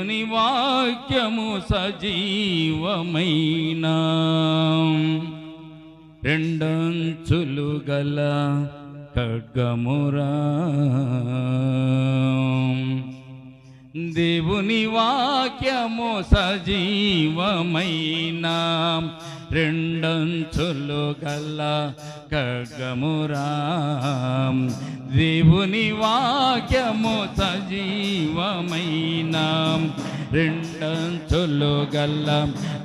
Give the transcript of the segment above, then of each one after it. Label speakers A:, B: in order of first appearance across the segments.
A: దేవుని వాక్యము సజీవమైన రెండంచులు గల ఖడ్గమురా. దేవుని వాక్యము సజీవమైన రెండంచులు గల ఖడ్గమురా. దేవుని వాక్యము సజీవమైన రెండంచులు గల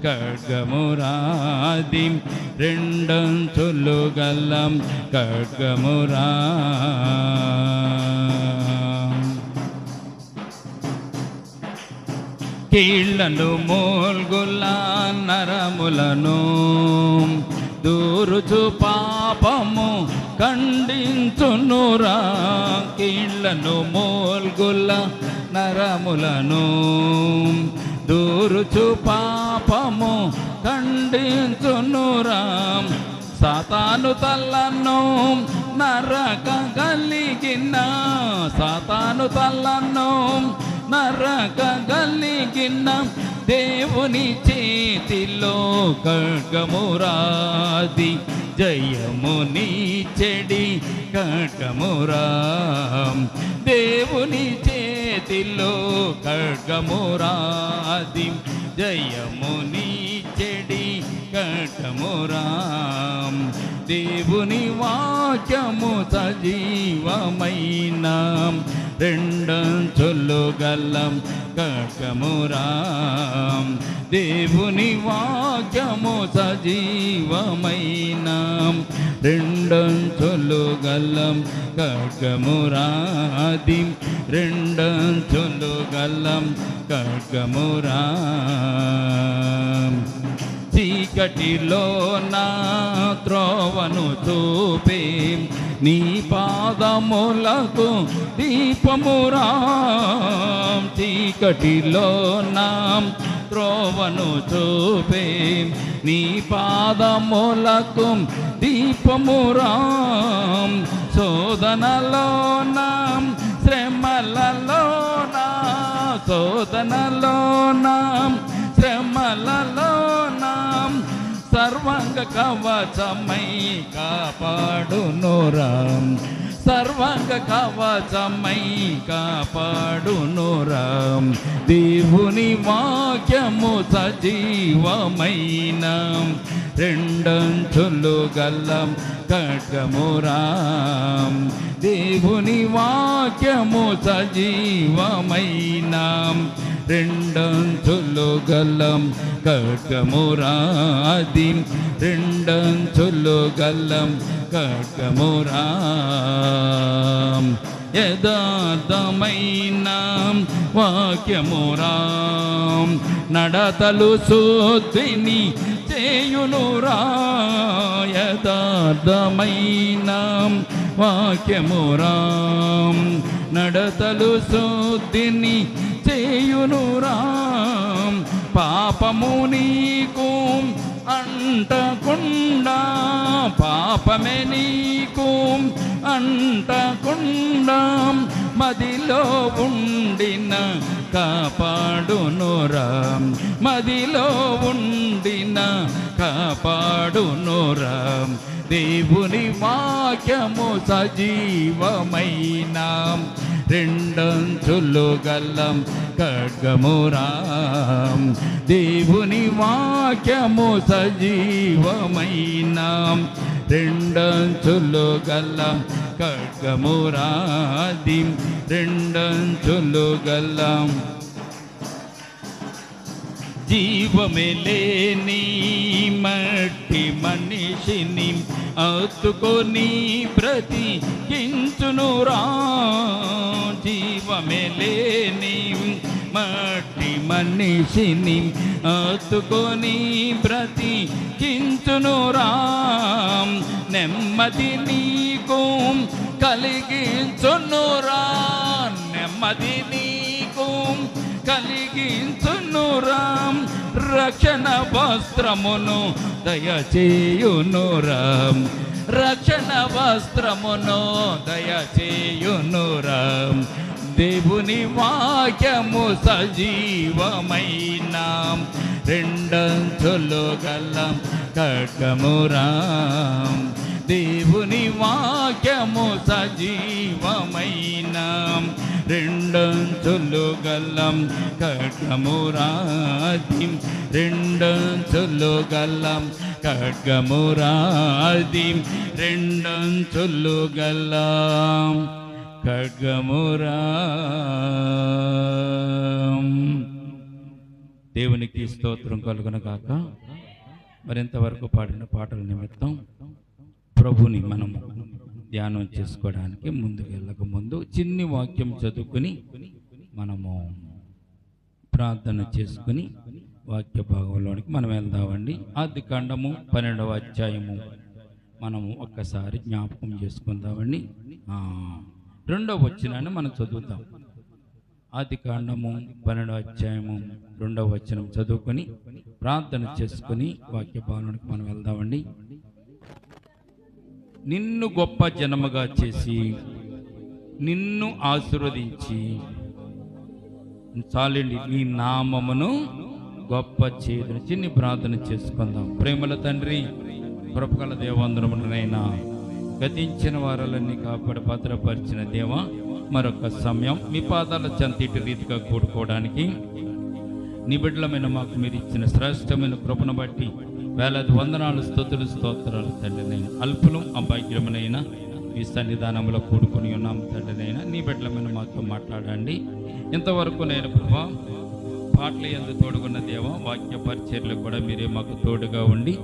A: ఖడ్గమురాది రెండంచులు గల ఖడ్గమురా. కీళ్లను మూల్గుల నరములను దూరుచు పాపము ఖండించునురా. కీళ్లను మూల్గుల నరములను దూరుచు పాపము ఖండించునురా. సాతాను తలను నరక కలిగిన సాతాను తలను నరక కలిగిన దేవుని చేతిలో ఖడ్గమురాది జయముని చెడి ఖడ్గమురా. దేవుని చేతిలో ఖడ్గమురాది జయముని చెడి ఖడ్గమురా. దేవుని వాక్యము సజీవమైన రెండంచులు గల ఖడ్గమురా. దేవుని వాక్యము సజీవమైన రెండంచులు గల ఖడ్గమురాది రెండంచులు గల ఖడ్గమురా. చీకటిలో నా త్రోవను చూపే నీ పాదములకు దీపమురా. చీకటిలో నా త్రోవను చూపే నీ పాదములకు దీపమురా. శోధనలో నా శ్రమలలో నా శోధనలో నా శ్రమలలో నా సర్వాంగ కవచమై కాపాడునురా. సర్వాంగ కవచమై కాపాడునురా. దేవుని వాక్యము సజీవమైన రెండంచులు గల ఖడ్గమురా. దేవుని వాక్యము సజీవమైన రెండంచులు గల ఖడ్గమురాది రెండంచులు గల ఖడ్గమురా. యథార్థమైన వాక్యమురా నడతలు శుద్ధిని చేయునురా. యథార్థమైన వాక్యమురా నడతలు శుద్ధిని చేయునురా. పాపము నీకు అంటకుండా పాపమే నీకు అంటకుండా మదిలో ఉండిన కాపాడునురా. మదిలో ఉండిన కాపాడునురా. దేవుని వాక్యము సజీవమైన రెండంచులు గల ఖడ్గమురా. దేవుని వాక్యము సజీవమైన రెండంచులు గల ఖడ్గమురాది రెండంచులు గల. జీవమే లేని మట్టి మనిషిని అతుకొని బ్రతికించునురా. జీవమే లేని మట్టి మనిషిని అతుకొని బ్రతికించునురా. నెమ్మది నీకు కలిగించునురా. నెమ్మది నీకు కలిగించునురా. రక్షణ వస్త్రమును దయచేయునురా. రక్షణ వస్త్రమును దయచేయునురా. దేవుని వాక్యము సజీవమైన రెండంచులు గల ఖడ్గమురా. దేవుని వాక్యము సజీవమైన రెండంచులు గల ఖడ్గమురాది. రెండంచులు గల ఖడ్గమురాది. రెండంచులు గల ఖడ్గమురా. దేవునికి స్తోత్రం కలుగును గాక. మరింతవరకు పాడిన పాటల నిమిత్తం ప్రభుని మనము ధ్యానం చేసుకోవడానికి ముందుకు వెళ్ళక ముందు చిన్ని వాక్యం చదువుకుని మనము ప్రార్థన చేసుకుని వాక్య భాగంలోనికి మనం వెళ్దామండి. ఆదికాండము 12వ అధ్యాయము మనము ఒక్కసారి జ్ఞాపకం చేసుకుందామండి. 2వ వచనాన్ని మనం చదువుతాం. ఆదికాండము 12వ అధ్యాయము 2వ వచనం చదువుకొని ప్రార్థన చేసుకుని వాక్య భాగంలోనికి మనం వెళ్దామండి. నిన్ను గొప్ప జనముగా చేసి నిన్ను ఆశీర్వదించి చాలండి నీ నామమును గొప్ప చేదుని చిన్ని ప్రార్థన చేసుకుందాం. ప్రేమల తండ్రి, కృపగల దేవందరమునైనా గతించిన వారాలన్నీ కాపాడి భద్రపరిచిన దేవ, మరొక సమయం మీ పాదాల చెంతటి రీతిగా కూడుకోవడానికి నీ బిడ్డలమైన మాకు మీరు ఇచ్చిన శ్రేష్టమైన కృపను బట్టి వేలాది వందనాలు, స్తుతులు, స్తోత్రాలు తండ్రి. నేను అల్పులం అభాగ్యమునైనా మీ సన్నిధానంలో కూడుకొని ఉన్నాము తండ్రి. నైనా నీ బిడ్డలమైన మాతో మాట్లాడండి. ఇంతవరకు నేను ప్రభా పాటలు ఎందుకు తోడుకున్న దేవ, వాక్య పరిచర్లు కూడా మీరే మాకు తోడుగా ఉండి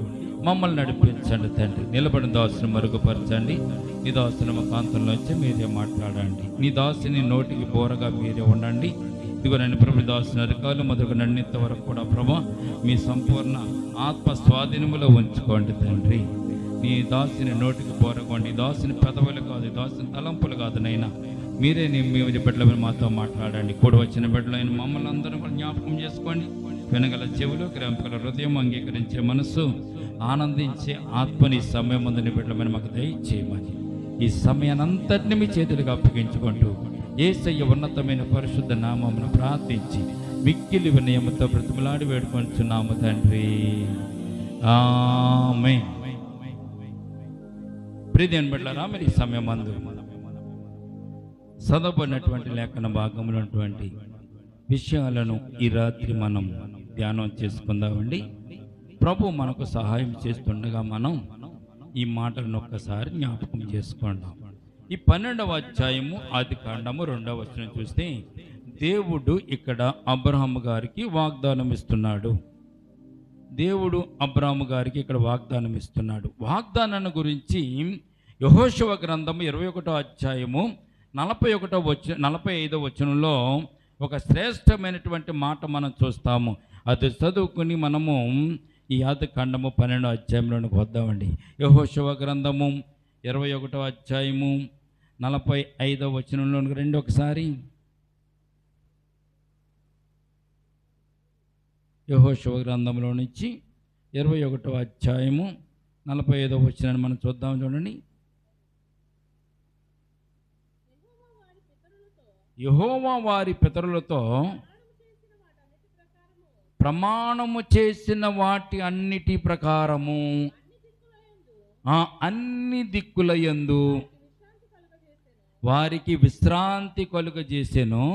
A: మమ్మల్ని నడిపించండి తండ్రి. నిలబడిన దాసును మరుగుపరచండి. నీ దాసుని మా కాంతంలోంచి మీరే మాట్లాడండి. నీ దాసుని నోటికి బోరగా మీరే ఉండండి. ఇదిగో నేను ప్రభు దాసుని అధికారులు మొదలుగా నన్నింత వరకు కూడా ప్రభా మీ సంపూర్ణ ఆత్మ స్వాధీనములో ఉంచుకోండి తండ్రి. నీ దాసుని నోటికి బోరగోండి. దాసుని పెదవులు కాదు, దాసుని తలంపులు కాదు నైనా మీరే మీ బిడ్డల మాతో మాట్లాడండి. కూడా వచ్చిన బిడ్డలైన మమ్మల్ని అందరూ కూడా జ్ఞాపకం చేసుకోండి. వినగల చెవులు, గ్రంథగల హృదయం, అంగీకరించే మనస్సు, ఆనందించే ఆత్మని సమయం ముందు బిడ్డలమైన మాకు దయచేయమని ఈ సమయానంతటిని మీ చేతులకు అప్పగించుకుంటూ యేసయ్య ఉన్నతమైన పరిశుద్ధ నామమును ప్రార్థించి మిక్కిలి వినయముతో బ్రతిమలాడి వేడుకొంచున్నాము తండ్రి. ఆమేన్. ప్రియమైన బిడ్డలారా, మరి ఈ సమయం మందు చదవబడినటువంటి లేఖన భాగంలో ఉన్నటువంటి విషయాలను ఈ రాత్రి మనం ధ్యానం చేసుకుందామండి. ప్రభు మనకు సహాయం చేస్తుండగా మనం ఈ మాటలను ఒక్కసారి జ్ఞాపకం చేసుకుందాం. ఈ 12వ అధ్యాయము ఆదికాండము 2వ వచనం చూస్తే దేవుడు ఇక్కడ అబ్రహాము గారికి వాగ్దానం ఇస్తున్నాడు. దేవుడు అబ్రహాము గారికి ఇక్కడ వాగ్దానం ఇస్తున్నాడు. వాగ్దానాన్ని గురించి యెహోషువ గ్రంథము 21వ అధ్యాయము 45వ వచనంలో ఒక శ్రేష్టమైనటువంటి మాట మనం చూస్తాము. అది చదువుకుని మనము ఈ ఆదికాండము 12వ అధ్యాయంలోనికి వద్దామండి. యెహోషువ గ్రంథము 21వ అధ్యాయము 45వ వచనంలోనికి రండి ఒకసారి. యెహోషువ గ్రంథంలో నుంచి 21వ అధ్యాయము 45వ వచనాన్ని మనం చూద్దాం. చూడండి. యెహోవా వారి పితరులతో ప్రమాణము చేసిన వాటి అన్నిటి ప్రకారము అన్ని దిక్కుల యందు వారికి విశ్రాంతి కలుగజేసెను.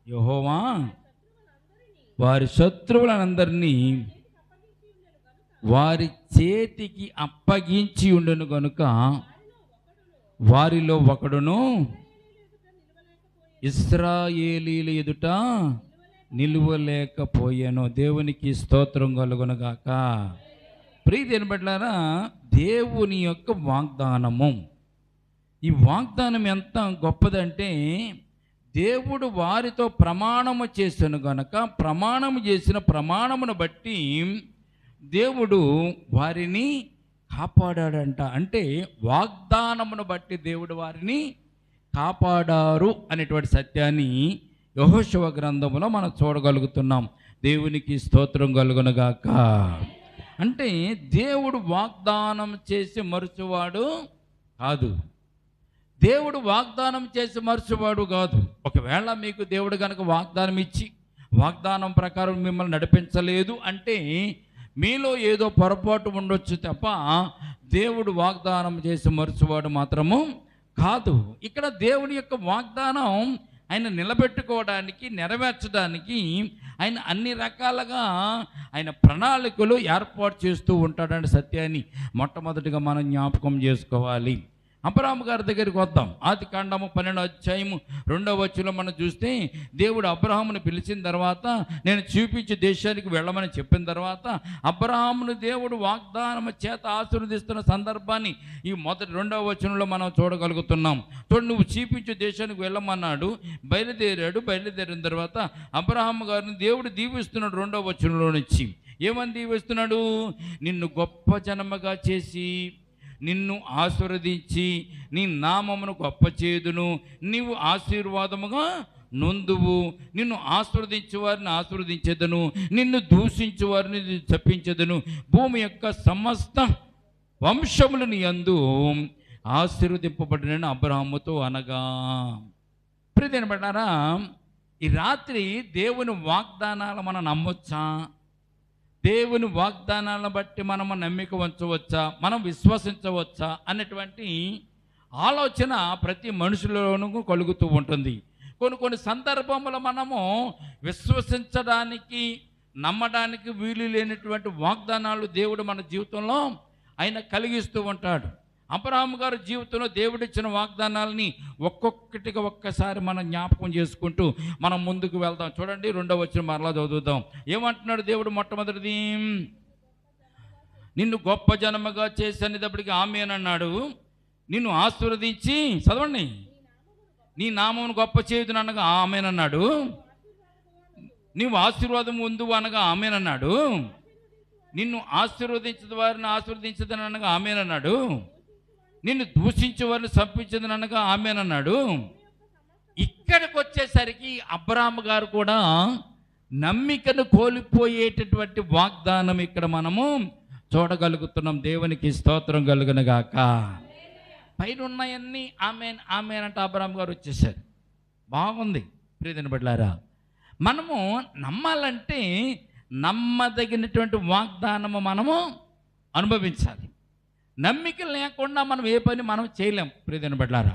A: యెహోవా వారి శత్రువులందరినీ వారి చేతికి అప్పగించి ఉండెను గనుక వారిలో ఒకడును ఇశ్రాయేలీల ఎదుట నిలువలేకపోయాను. దేవునికి స్తోత్రం కలుగునుగాక. ప్రియమైన బిడ్డలారా, దేవుని యొక్క వాగ్దానము, ఈ వాగ్దానం ఎంత గొప్పదంటే దేవుడు వారితో ప్రమాణము చేశాను గనక ప్రమాణము చేసిన ప్రమాణమును బట్టి దేవుడు వారిని కాపాడాడంట. అంటే వాగ్దానమును బట్టి దేవుడు వారిని కాపాడారు అనేటువంటి సత్యాన్ని యెహోషువ గ్రంథంలో మనం చూడగలుగుతున్నాం. దేవునికి స్తోత్రం కలుగునుగాక. అంటే దేవుడు వాగ్దానం చేసి మరుచువాడు కాదు. దేవుడు వాగ్దానం చేసి మర్చివాడు కాదు. ఒకవేళ మీకు దేవుడు కనుక వాగ్దానం ఇచ్చి వాగ్దానం ప్రకారం మిమ్మల్ని నడిపించలేదు అంటే మీలో ఏదో పొరపాటు ఉండొచ్చు తప్ప దేవుడు వాగ్దానం చేసి మర్చివాడు మాత్రము కాదు. ఇక్కడ దేవుని యొక్క వాగ్దానం ఆయన నిలబెట్టుకోవడానికి, నెరవేర్చడానికి ఆయన అన్ని రకాలుగా ఆయన ప్రణాళికలు ఏర్పాటు చేస్తూ ఉంటాడనే సత్యాన్ని మొట్టమొదటిగా మనం జ్ఞాపకం చేసుకోవాలి. అబ్రాహాము గారి దగ్గరికి వద్దాం. ఆదికాండము 12వ అధ్యాయము 2వ వచనంలో మనం చూస్తే దేవుడు అబ్రాహామును పిలిచిన తర్వాత, నేను చూపించే దేశానికి వెళ్ళమని చెప్పిన తర్వాత అబ్రాహామును దేవుడు వాగ్దానము చేత ఆశీర్వదిస్తున్న సందర్భాన్ని ఈ 2వ వచనంలో మనం చూడగలుగుతున్నాం. నువ్వు చూపించే దేశానికి వెళ్ళమన్నాడు, బయలుదేరిన తర్వాత అబ్రాహాము గారిని దేవుడు దీవిస్తున్నాడు. 2వ వచనంలో నుంచి ఏమని దీవిస్తున్నాడు? నిన్ను గొప్ప జనముగా చేసి నిన్ను ఆశీర్వదించి నీ నామమును గొప్ప చేయుదును, నీవు ఆశీర్వాదముగా నొందువు, నిన్ను ఆశీర్వదించే వారిని ఆశీర్వదించేదను, నిన్ను దూషించే వారిని శపించెదను, భూమి యొక్క సమస్త వంశములు నీ యందు ఆశీర్వదింపబడిన అబ్రాహాముతో అనగా. ప్రియమైనవారా, ఈ రాత్రి దేవుని వాగ్దానాలు మనం నమ్మొచ్చా? దేవుని వాగ్దానాలను బట్టి మనము నమ్మిక ఉంచవచ్చా, మనం విశ్వసించవచ్చా అన్నటువంటి ఆలోచన ప్రతి మనుషులలోనూ కలుగుతూ ఉంటుంది. కొన్ని సందర్భంలో మనము విశ్వసించడానికి, నమ్మడానికి వీలు లేనటువంటి వాగ్దానాలు దేవుడు మన జీవితంలో ఆయన కలిగిస్తూ ఉంటాడు. అబ్రాహాము గారి జీవితంలో దేవుడిచ్చిన వాగ్దానాలని ఒక్కొక్కటిగా ఒక్కసారి మనం జ్ఞాపకం చేసుకుంటూ మనం ముందుకు వెళ్దాం. చూడండి, 2వ వచనం మరలా చదువుదాం. ఏమంటున్నాడు దేవుడు? మొట్టమొదటిది, నిన్ను గొప్ప జనముగా చేసేటప్పటికి ఆమేనన్నాడు, నిన్ను ఆశీర్వదించి, చదవండి, నీ నామమును గొప్ప చేయుదును అనగా ఆమేనన్నాడు, నీవు ఆశీర్వాదం ఉందు అనగా ఆమేనన్నాడు, నిన్ను ఆశీర్వదించదు వారిని ఆశీర్వదించదని అనగా ఆమేనన్నాడు, నిన్ను దూషించే వారిని చంపించదని అనగా ఆమేనన్నాడు. ఇక్కడికి వచ్చేసరికి అబ్రాహాము గారు కూడా నమ్మికను కోల్పోయేటటువంటి వాగ్దానం ఇక్కడ మనము చూడగలుగుతున్నాం. దేవునికి స్తోత్రం కలుగును గాక. పైన ఉన్నాయన్నీ ఆమేన్ ఆమేన్ అంటే అబ్రాహాము గారు వచ్చేసారు. బాగుంది ప్రియమైన బిడ్డలారా. మనము నమ్మాలంటే నమ్మదగినటువంటి వాగ్దానము మనము అనుభవించాలి. నమ్మిక లేకుండా మనం ఏ పని మనం చేయలేం ప్రియమైన బిడ్డలారా.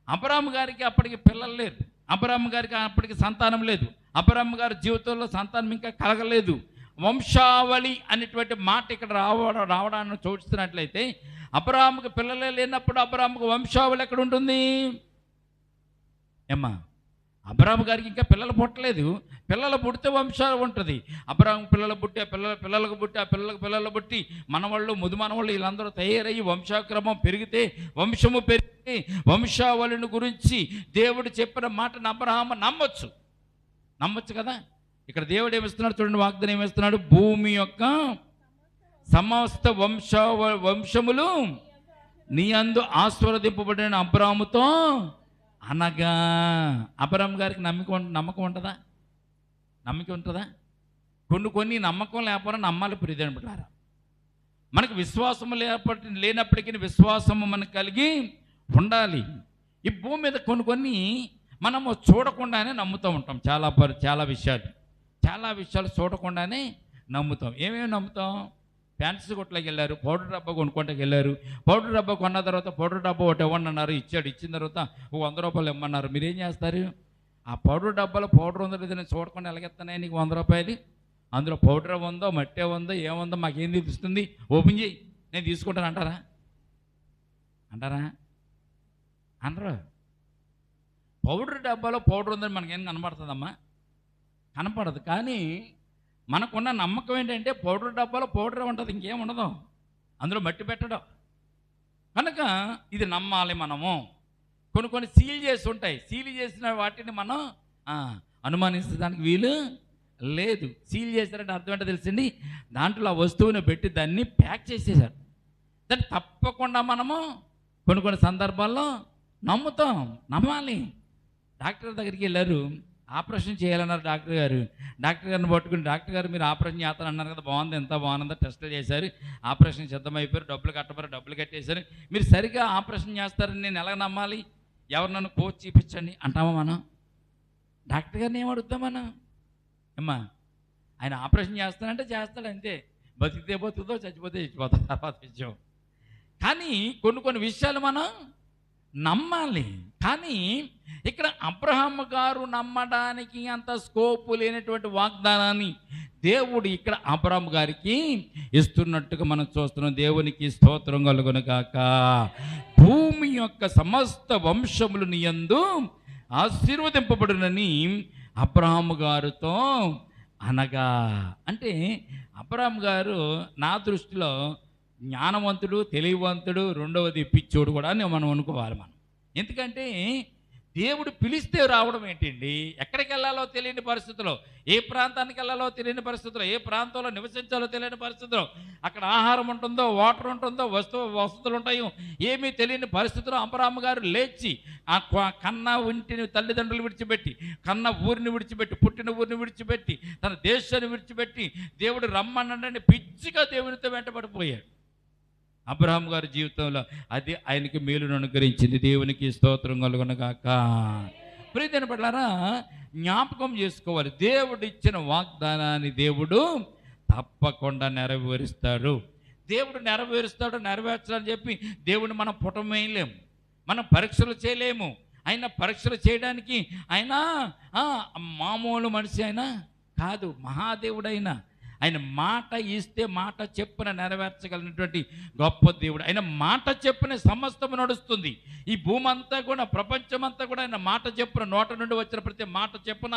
A: అబ్రాహాము గారికి అప్పటికి పిల్లలు లేరు, అబ్రాహాము గారికి అప్పటికి సంతానం లేదు, అబ్రాహాము గారి జీవితంలో సంతానం ఇంకా కలగలేదు. వంశావళి అనేటువంటి మాట ఇక్కడ రావడాన్ని చూస్తున్నట్లయితే అబ్రాహాముకి పిల్లలే లేనప్పుడు అబ్రాహాముకి వంశావళి ఎక్కడ ఉంటుంది? ఏమ్మా, అబ్రాహాము గారికి ఇంకా పిల్లలు పుట్టలేదు. పిల్లలు పుడితే వంశాలు ఉంటుంది. అబ్రాహాము పిల్లలు పుట్టి, పిల్లలకు పుట్టి, ఆ పిల్లలు పుట్టి మనవాళ్ళు, ముదుమనవాళ్ళు వీళ్ళందరూ తయారయ్యి వంశాక్రమం పెరిగితే, వంశము పెరిగితే వంశావళిని గురించి దేవుడు చెప్పిన మాటను అబ్రాహాము నమ్మొచ్చు కదా. ఇక్కడ దేవుడు ఏమిస్తున్నాడు చూడండి, వాగ్దానం ఏమిస్తున్నాడు? భూమి యొక్క సమస్త వంశములు నీ యందు ఆశీర్వదింపబడిన అబ్రాహాముతో అనగా. అబ్రాహాము గారికి నమ్మకం ఉంటుందా? నమ్మకం ఉంటుందా? కొన్ని నమ్మకం లేకపోయినా నమ్మాలి ప్రియమైన బిడ్డలారా. మనకు విశ్వాసము లేనప్పటికీ విశ్వాసము మనకు కలిగి ఉండాలి. ఈ భూమి మీద కొన్ని మనము చూడకుండానే నమ్ముతూ ఉంటాం. చాలా విషయాలు చూడకుండానే నమ్ముతాం. ఏమేమి నమ్ముతాం? ఫ్యాన్సీ కొట్లోకి వెళ్ళారు, పౌడర్ డబ్బా కొనుక్కోటానికి వెళ్ళారు. పౌడర్ డబ్బా కొన్న తర్వాత పౌడర్ డబ్బా ఒకటి ఇవ్వండి అన్నారు, ఇచ్చిన తర్వాత 100 రూపాయలు ఇమ్మన్నారు. మీరేం చేస్తారు? ఆ పౌడర్ డబ్బాలో పౌడర్ ఉందో లేదో నేను చూడకుండా ఎలాగెత్తానే నీకు 100 రూపాయలు, అందులో పౌడర్ ఉందో మట్టే ఉందో ఏముందో మాకేం తెలుస్తుంది, ఓపెన్ చేయి నేను తీసుకుంటాను అంటారా? అనరు. పౌడర్ డబ్బాలో పౌడర్ ఉందని మనకేం కనపడుతుందమ్మా? కనపడదు. కానీ మనకున్న నమ్మకం ఏంటంటే పౌడర్ డబ్బాలో పౌడర్ ఉంటుంది, ఇంకేం ఉండదు, అందులో మట్టి పెట్టడం. కనుక ఇది నమ్మాలి మనము. కొన్ని సీల్ చేసి ఉంటాయి. సీల్ చేసిన వాటిని మనం అనుమానించడానికి వీలు లేదు. సీల్ చేశారంటే అర్థం ఏంటో తెలిసింది, దాంట్లో ఆ వస్తువుని పెట్టి దాన్ని ప్యాక్ చేసేసారు. దాన్ని తప్పకుండా మనము కొన్ని సందర్భాల్లో నమ్మాలి. డాక్టర్ దగ్గరికి వెళ్ళారు, ఆపరేషన్ చేయాలన్నారు డాక్టర్ గారిని పట్టుకుని, డాక్టర్ గారు మీరు ఆపరేషన్ చేస్తాను అన్నారు కదా, బాగుంది, ఎంత బాగుందో టెస్టులు చేశారు, ఆపరేషన్ సిద్ధమైపోయారు, డబ్బులు కట్టబోరు, డబ్బులు కట్టేశారు, మీరు సరిగా ఆపరేషన్ చేస్తారని నేను ఎలా నమ్మాలి? ఎవరినన్నా కోచ్ చూపించండి అంటామా మనం? డాక్టర్ గారిని ఏం అడుగుతాం మనం? అమ్మా ఆయన ఆపరేషన్ చేస్తానంటే చేస్తాడు అంతే, బతికితే బతుకుతో చచ్చిపోతే చచ్చిపోతా, తర్వాత విషయం. కానీ కొన్ని విషయాలు మనం నమ్మాలి. కానీ ఇక్కడ అబ్రహాము గారు నమ్మడానికి అంత స్కోపు లేనటువంటి వాగ్దానాన్ని దేవుడు ఇక్కడ అబ్రహాము గారికి ఇస్తున్నట్టుగా మనం చూస్తున్నాం. దేవునికి స్తోత్రం కలుగును గాక. భూమి యొక్క సమస్త వంశములు నీ యందు ఆశీర్వదింపబడునని అబ్రహాము గారితో అనగా, అంటే అబ్రహాము గారు నా దృష్టిలో జ్ఞానవంతుడు, తెలివివంతుడు, రెండవది పిచ్చోడు కూడా అని మనం అనుకోవాలి. మనం ఎందుకంటే దేవుడు పిలిస్తే రావడం ఏంటండి? ఎక్కడికి వెళ్ళాలో తెలియని పరిస్థితుల్లో, ఏ ప్రాంతానికి వెళ్ళాలో తెలియని పరిస్థితుల్లో, ఏ ప్రాంతంలో నివసించాలో తెలియని పరిస్థితుల్లో, అక్కడ ఆహారం ఉంటుందో, వాటర్ ఉంటుందో, వసతులు ఉంటాయో ఏమీ తెలియని పరిస్థితుల్లో అబ్రహాము గారు లేచి ఆ కన్న ఇంటిని తల్లిదండ్రులు విడిచిపెట్టి, కన్న ఊరిని విడిచిపెట్టి, పుట్టిన ఊరిని విడిచిపెట్టి, తన దేశాన్ని విడిచిపెట్టి దేవుడు రమ్మనండి పిచ్చిగా దేవునితో వెంటబడిపోయాడు. అబ్రహాము గారి జీవితంలో అది ఆయనకి మేలును అనుగ్రహించింది. దేవునికి స్తోత్రం కలుగును గాక. ప్రియమైన బిడ్డలారా, జ్ఞాపకం చేసుకోవాలి, దేవుడు ఇచ్చిన వాగ్దానాన్ని దేవుడు తప్పకుండా నెరవేరుస్తాడు. దేవుడు నెరవేర్చాలని చెప్పి దేవుడిని మనం పుటమేయలేము, మనం పరీక్షలు చేయలేము. ఆయన పరీక్షలు చేయడానికి ఆయన మామూలు మనిషి ఆయన కాదు, మహాదేవుడైన ఆయన మాట ఇస్తే మాట చెప్పున నెరవేర్చగలిగినటువంటి గొప్ప దేవుడు. ఆయన మాట చెప్పున సమస్తము నడుస్తుంది. ఈ భూమి అంతా కూడా, ప్రపంచం అంతా కూడా ఆయన మాట చెప్పున, నోట నుండి వచ్చిన ప్రతి మాట చెప్పున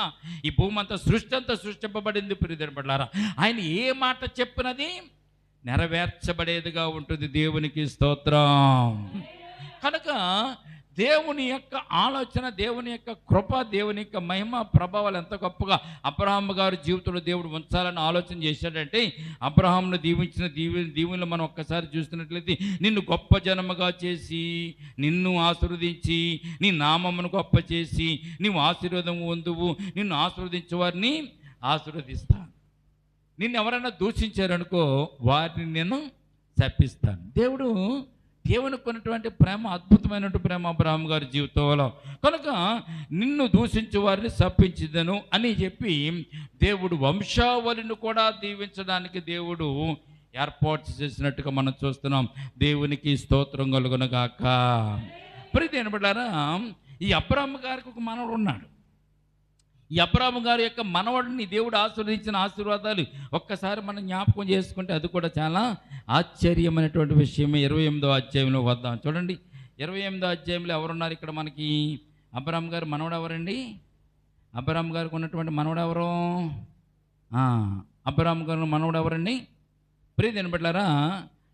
A: ఈ భూమి అంతా, సృష్టి అంతా సృష్టింపబడింది. ప్రియదేవులారా, ఆయన ఏ మాట చెప్పినది నెరవేర్చబడేదిగా ఉంటుంది. దేవునికి స్తోత్రం. కనుక దేవుని యొక్క ఆలోచన, దేవుని యొక్క కృప, దేవుని యొక్క మహిమ, ప్రభావాలు ఎంత గొప్పగా అబ్రహాము గారి జీవితంలో దేవుడు ఉంచాలని ఆలోచన చేశాడంటే, అబ్రహామును దీవించిన దీవెనలు మనం ఒక్కసారి చూస్తున్నట్లయితే, నిన్ను గొప్ప జనముగా చేసి, నిన్ను ఆశీర్వదించి, నీ నామమును గొప్ప చేసి, నీవు ఆశీర్వాదం పొందువు, నిన్ను ఆశీర్వదించే వారిని ఆశీర్వదిస్తాను, నిన్ను ఎవరైనా దూషించారనుకో వారిని నేను శపిస్తాను. దేవునికి ఉన్నటువంటి ప్రేమ, అద్భుతమైనటువంటి ప్రేమ అబ్రహాము గారి జీవితంలో. కనుక నిన్ను దూషించే వారిని శపించదను అని చెప్పి దేవుడు వంశావళిని కూడా దీవించడానికి దేవుడు ఏర్పాటు చేసినట్టుగా మనం చూస్తున్నాం. దేవునికి స్తోత్రం కలుగును గాక. ప్రియమైన బిడ్డలారా, ఈ అబ్రహాము గారికి ఒక మనవడు ఉన్నాడు. ఈ అబ్రహాము గారి యొక్క మనవడిని దేవుడు ఆశీర్వదించిన ఆశీర్వాదాలు ఒక్కసారి మనం జ్ఞాపకం చేసుకుంటే అది కూడా చాలా ఆశ్చర్యమైనటువంటి విషయమే. 28వ అధ్యాయంలో వద్దాం. చూడండి, 28వ అధ్యాయంలో ఎవరున్నారు ఇక్కడ మనకి? అబ్రహాము గారి మనవడు ఎవరండి? అబ్రహాము గారికి ఉన్నటువంటి మనవడు ఎవరు? అబ్రహాము గారి మనవడు ఎవరండి? ప్రియమైన బిడ్డలారా,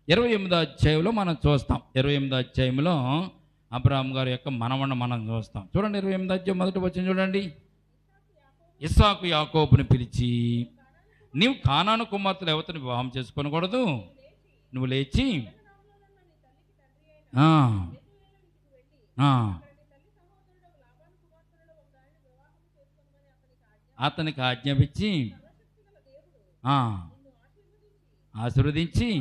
A: 28వ అధ్యాయంలో మనం చూస్తాం. 28వ అధ్యాయంలో అబ్రహాము గారి యొక్క మనవడిని మనం చూస్తాం. చూడండి, 28వ అధ్యాయం మొదటి వచనం చూడండి. ఇస్సాకు యాకోబుని పిలిచి, నీవు కానాను కుమార్తెలు ఎవరిని వివాహం చేసుకోనకూడదు, నువ్వు లేచి అతనికి ఆజ్ఞాపించి ఆశీర్వదించి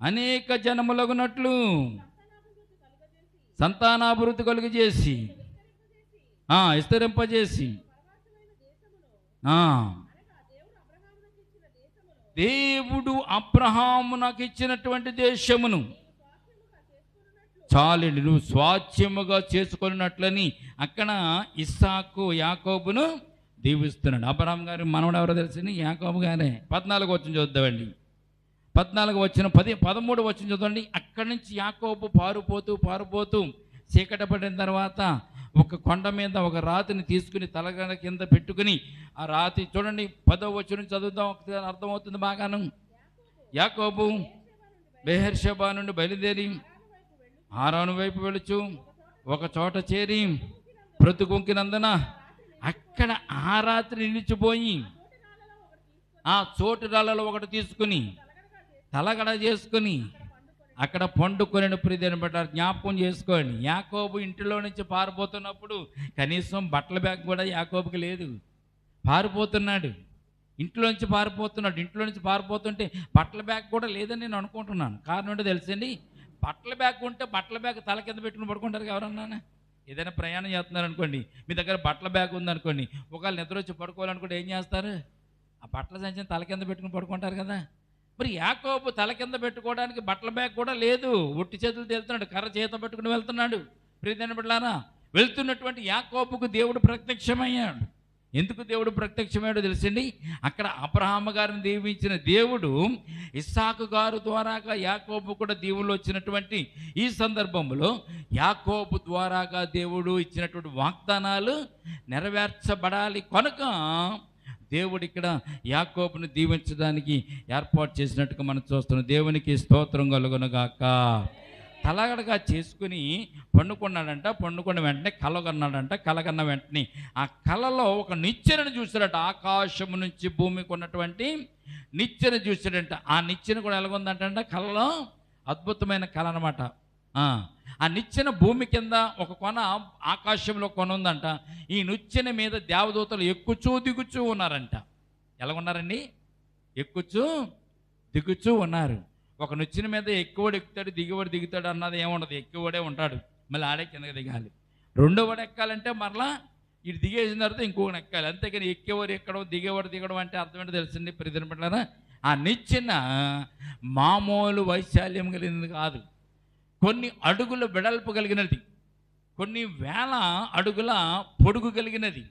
A: అనేక జనములగునట్లు సంతానాభివృద్ధి కలుగజేసి విస్తరింపజేసి దేవుడు అబ్రహాము నాకు ఇచ్చినటువంటి దేశమును చాలండి నువ్వు స్వాస్థ్యముగా చేసుకున్నట్లని అక్కడ ఇస్సాకు యాకోబును దీవిస్తున్నాడు. అబ్రహాము గారి మనవడు ఎవరో తెలిసింది? యాకోబు గారే. 14 వచనం చూద్దామండి. 14 వచనం 13 వచనం చూద్దండి. అక్కడి నుంచి యాకోబు పారుపోతూ చీకట పడిన తర్వాత ఒక కొండ మీద ఒక రాతిని తీసుకుని తలగడ కింద పెట్టుకుని, ఆ రాతి చూడండి 10వ వచనం చదువుదాం, ఒకసారి అర్థమవుతుంది బాగాను. యాకోబు బెహెర్షెబా నుండి బయలుదేరి హారాను వైపు వెళుచు ఒక చోట చేరి ప్రతికొంకినందున అక్కడ ఆ రాత్రి నిలిచిపోయి ఆ చోటు రాళ్ళలో ఒకటి తీసుకుని తలగడ చేసుకుని అక్కడ పండుకొని ప్రియమైన బిడ్డ జ్ఞాపకం చేసుకోండి. యాకోబు ఇంటిలో నుంచి పారిపోతున్నప్పుడు కనీసం బట్టల బ్యాగ్ కూడా యాకోబుకి లేదు. పారిపోతున్నాడు, ఇంట్లో నుంచి పారిపోతుంటే బట్టల బ్యాగ్ కూడా లేదని నేను అనుకుంటున్నాను. కారణం ఏంటో తెలుసండి? బట్టల బ్యాగ్ ఉంటే బట్టల బ్యాగ్ తల కింద పెట్టుకుని పడుకుంటారు ఎవరన్నా? ఏదైనా ప్రయాణం చేస్తున్నారు అనుకోండి, మీ దగ్గర బట్టల బ్యాగ్ ఉందనుకోండి, ఒకవేళ నిద్ర వచ్చి పడుకోవాలనుకుంటే ఏం చేస్తారు? ఆ బట్టల సంచిని తల కింద పెట్టుకుని పడుకుంటారు కదా. మరి యాకోబు తల కింద పెట్టుకోవడానికి బట్టల బ్యాగ్ కూడా లేదు, ఒట్టి చేతులతో వెళ్తున్నాడు, కర్ర చేత పెట్టుకుని వెళ్తున్నాడు. ప్రియమైన బిడ్డలారా, వెళ్తున్నటువంటి యాకోబుకు దేవుడు ప్రత్యక్షమయ్యాడు. ఎందుకు దేవుడు ప్రత్యక్షమయ్యాడో తెలుసండి? అక్కడ అబ్రహాము గారిని దీవించిన దేవుడు ఇస్సాకు గారు ద్వారాగా యాకోబు కూడా దీవులు వచ్చినటువంటి ఈ సందర్భంలో యాకోబు ద్వారాగా దేవుడు ఇచ్చినటువంటి వాగ్దానాలు నెరవేర్చబడాలి కనుక దేవుడు ఇక్కడ యాకోబుని దీవించడానికి ఏర్పాటు చేసినట్టుగా మనం చూస్తున్నాం. దేవునికి స్తోత్రం కలుగునుగాక. తలగడగా చేసుకుని పండుకున్నాడంట. పండుకున్న వెంటనే కలగన్నాడంట. కలగన్న వెంటనే ఆ కలలో ఒక నిచ్చెనను చూశాడట. ఆకాశము నుంచి భూమికి ఉన్నటువంటి నిచ్చెన చూశాడంట. ఆ నిచ్చెన కూడా ఎలాగుందంట? కలలో అద్భుతమైన కళ అనమాట. ఆ నిచ్చెన భూమి కింద ఒక కొన, ఆకాశంలో కొన ఉందంట. ఈ నిచ్చెన మీద దేవదూతలు ఎక్కుచూ దిగుచూ ఉన్నారంట. ఎలాగున్నారండి? ఎక్కుచూ దిగుచూ ఉన్నారు. ఒక నిచ్చెన మీద ఎక్కువడు ఎక్కుతాడు, దిగువడు దిగుతాడు అన్నది ఏముండదు. ఎక్కువడే ఉంటాడు, మళ్ళీ ఆడే కిందకి దిగాలి. రెండోవాడు ఎక్కాలంటే మరలా ఇటు దిగేసిన తర్వాత ఇంకొకటి ఎక్కాలి. అంతేకాని ఎక్కేవాడు ఎక్కడం, దిగేవాడు దిగడం అంటే అర్థం ఏంటో తెలిసింది ప్రియమైన. ఆ నిచ్చెన మామూలు వైశాల్యం కలిగినది కాదు, కొన్ని అడుగుల వెడల్పు కలిగినది, కొన్ని వేల అడుగుల పొడుగు కలిగినది.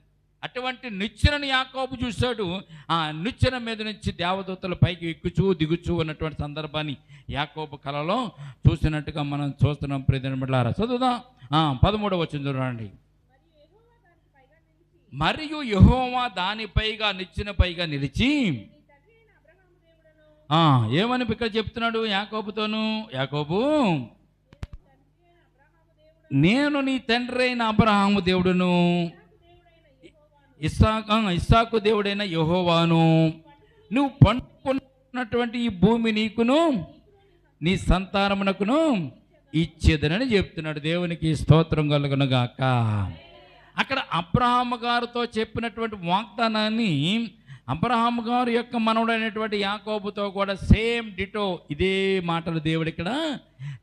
A: అటువంటి నిచ్చెనను యాకోబు చూశాడు. ఆ నిచ్చెన మీద నుంచి దేవదూతలు పైకి ఎక్కుచూ దిగుచూ ఉన్నటువంటి సందర్భాన్ని యాకోబు కలలో చూసినట్టుగా మనం చూస్తున్నాం. ప్రియమిట్లారా, చదువుదాం. 13వ వచనం చూడండి. మరియు యెహోవా దానిపైగా నిచ్చెన పైగా నిలిచి ఏమని ఇక్కడ చెప్తున్నాడు యాకోబుతోను? యాకోబు, నేను నీ తండ్రి అయిన అబ్రహాము దేవుడును, ఇస్సాకు దేవుడైన యెహోవాను, నువ్వు పండుకున్నటువంటి ఈ భూమి నీకును నీ సంతానమునకును ఇచ్చేదనని చెప్తున్నాడు. దేవునికి స్తోత్రం కలుగునుగాక. అక్కడ అబ్రహాము గారితో చెప్పినటువంటి వాగ్దానాన్ని అబ్రహాము గారు యొక్క మనవడైనటువంటి యాకోబుతో కూడా సేమ్ డిటో ఇదే మాటలు దేవుడు ఇక్కడ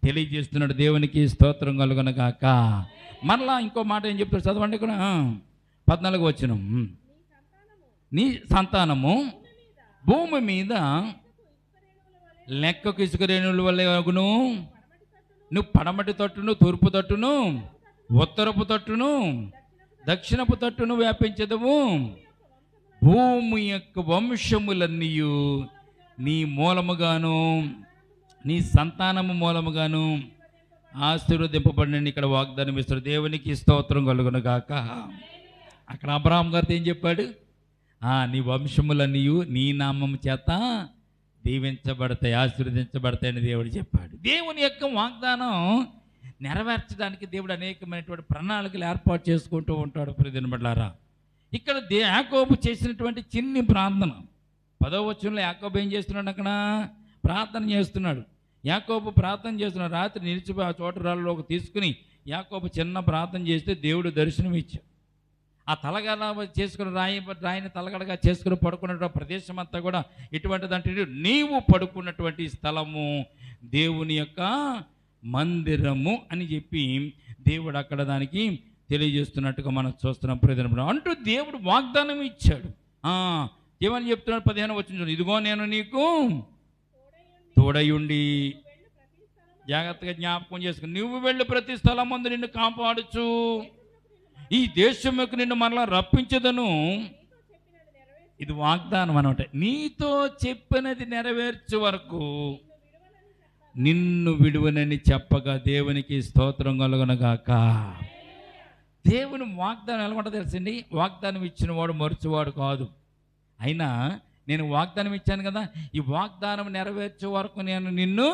A: తెలియజేస్తున్నాడు. దేవునికి స్తోత్రం కలుగునుగాక. మరలా ఇంకో మాట ఏం చెప్తాడు చదవండి ఇక్కడ 14వ వచనం. నీ సంతానము భూమి మీద లెక్కకు ఇసుక రేణువుల వల్లే అగును. నువ్వు పడమటి తట్టును, తూర్పు తట్టును, ఉత్తరపు తట్టును, దక్షిణపు తట్టును వ్యాపించదవు. భూమి యొక్క వంశములన్నీ నీ మూలముగాను నీ సంతానము మూలముగాను ఆశీర్వదింపబడినని ఇక్కడ వాగ్దానం ఇస్తాడు. దేవునికి స్తోత్రం కలుగునుగాక. అక్కడ అబ్రహాం గారితో ఏం చెప్పాడు? నీ వంశములన్నీ నీ నామము చేత దీవించబడతాయి, ఆశీర్వదించబడతాయని దేవుడు చెప్పాడు. దేవుని యొక్క వాగ్దానం నెరవేర్చడానికి దేవుడు అనేకమైనటువంటి ప్రణాళికలు ఏర్పాటు చేసుకుంటూ ఉంటాడు. ప్రియమిట్లారా, ఇక్కడ యాకోబు చేసినటువంటి చిన్ని ప్రార్థన 10వ వచనంలో యాకోబు ఏం చేస్తున్నాడు? అక్కడ ప్రార్థన చేస్తున్నాడు. యాకోబు ప్రార్థన చేస్తున్నాడు. రాత్రి నిలిచిపోయి ఆ చోట రాళ్ళలోకి తీసుకుని యాకోబు చిన్న ప్రార్థన చేస్తే దేవుడు దర్శనం ఇచ్చాడు. ఆ తలగడ చేసుకుని రాయిని తలగడగా చేసుకుని పడుకున్నటువంటి ప్రదేశం అంతా కూడా ఎటువంటిదంటే నీవు పడుకున్నటువంటి స్థలము దేవుని యొక్క మందిరము అని చెప్పి దేవుడు అక్కడ దానికి తెలియజేస్తున్నట్టుగా మనం చూస్తున్నాం. ప్రయోజనం అంటూ దేవుడు వాగ్దానం ఇచ్చాడు. ఏమని చెప్తున్నాడు? 15వ వచనం, ఇదిగో నేను నీకు తోడయుండి, జాగ్రత్తగా జ్ఞాపకం చేసుకుని, నువ్వు వెళ్ళి ప్రతి స్థలం ముందు నిన్ను కాపాడుచు, ఈ దేశంలోకి నిన్ను మరలా రప్పించదను. ఇది వాగ్దానం అనమాట. నీతో చెప్పినది నెరవేర్చే వరకు నిన్ను విడువనని చెప్పగా దేవునికి స్తోత్రం కలుగునుగాక. దేవుని వాగ్దానం ఎలా ఉంటుందో తెలుసండి? వాగ్దానం ఇచ్చిన వాడు మరుచువాడు కాదు. అయినా నేను వాగ్దానం ఇచ్చాను కదా, ఈ వాగ్దానం నెరవేర్చే వరకు నేను నిన్ను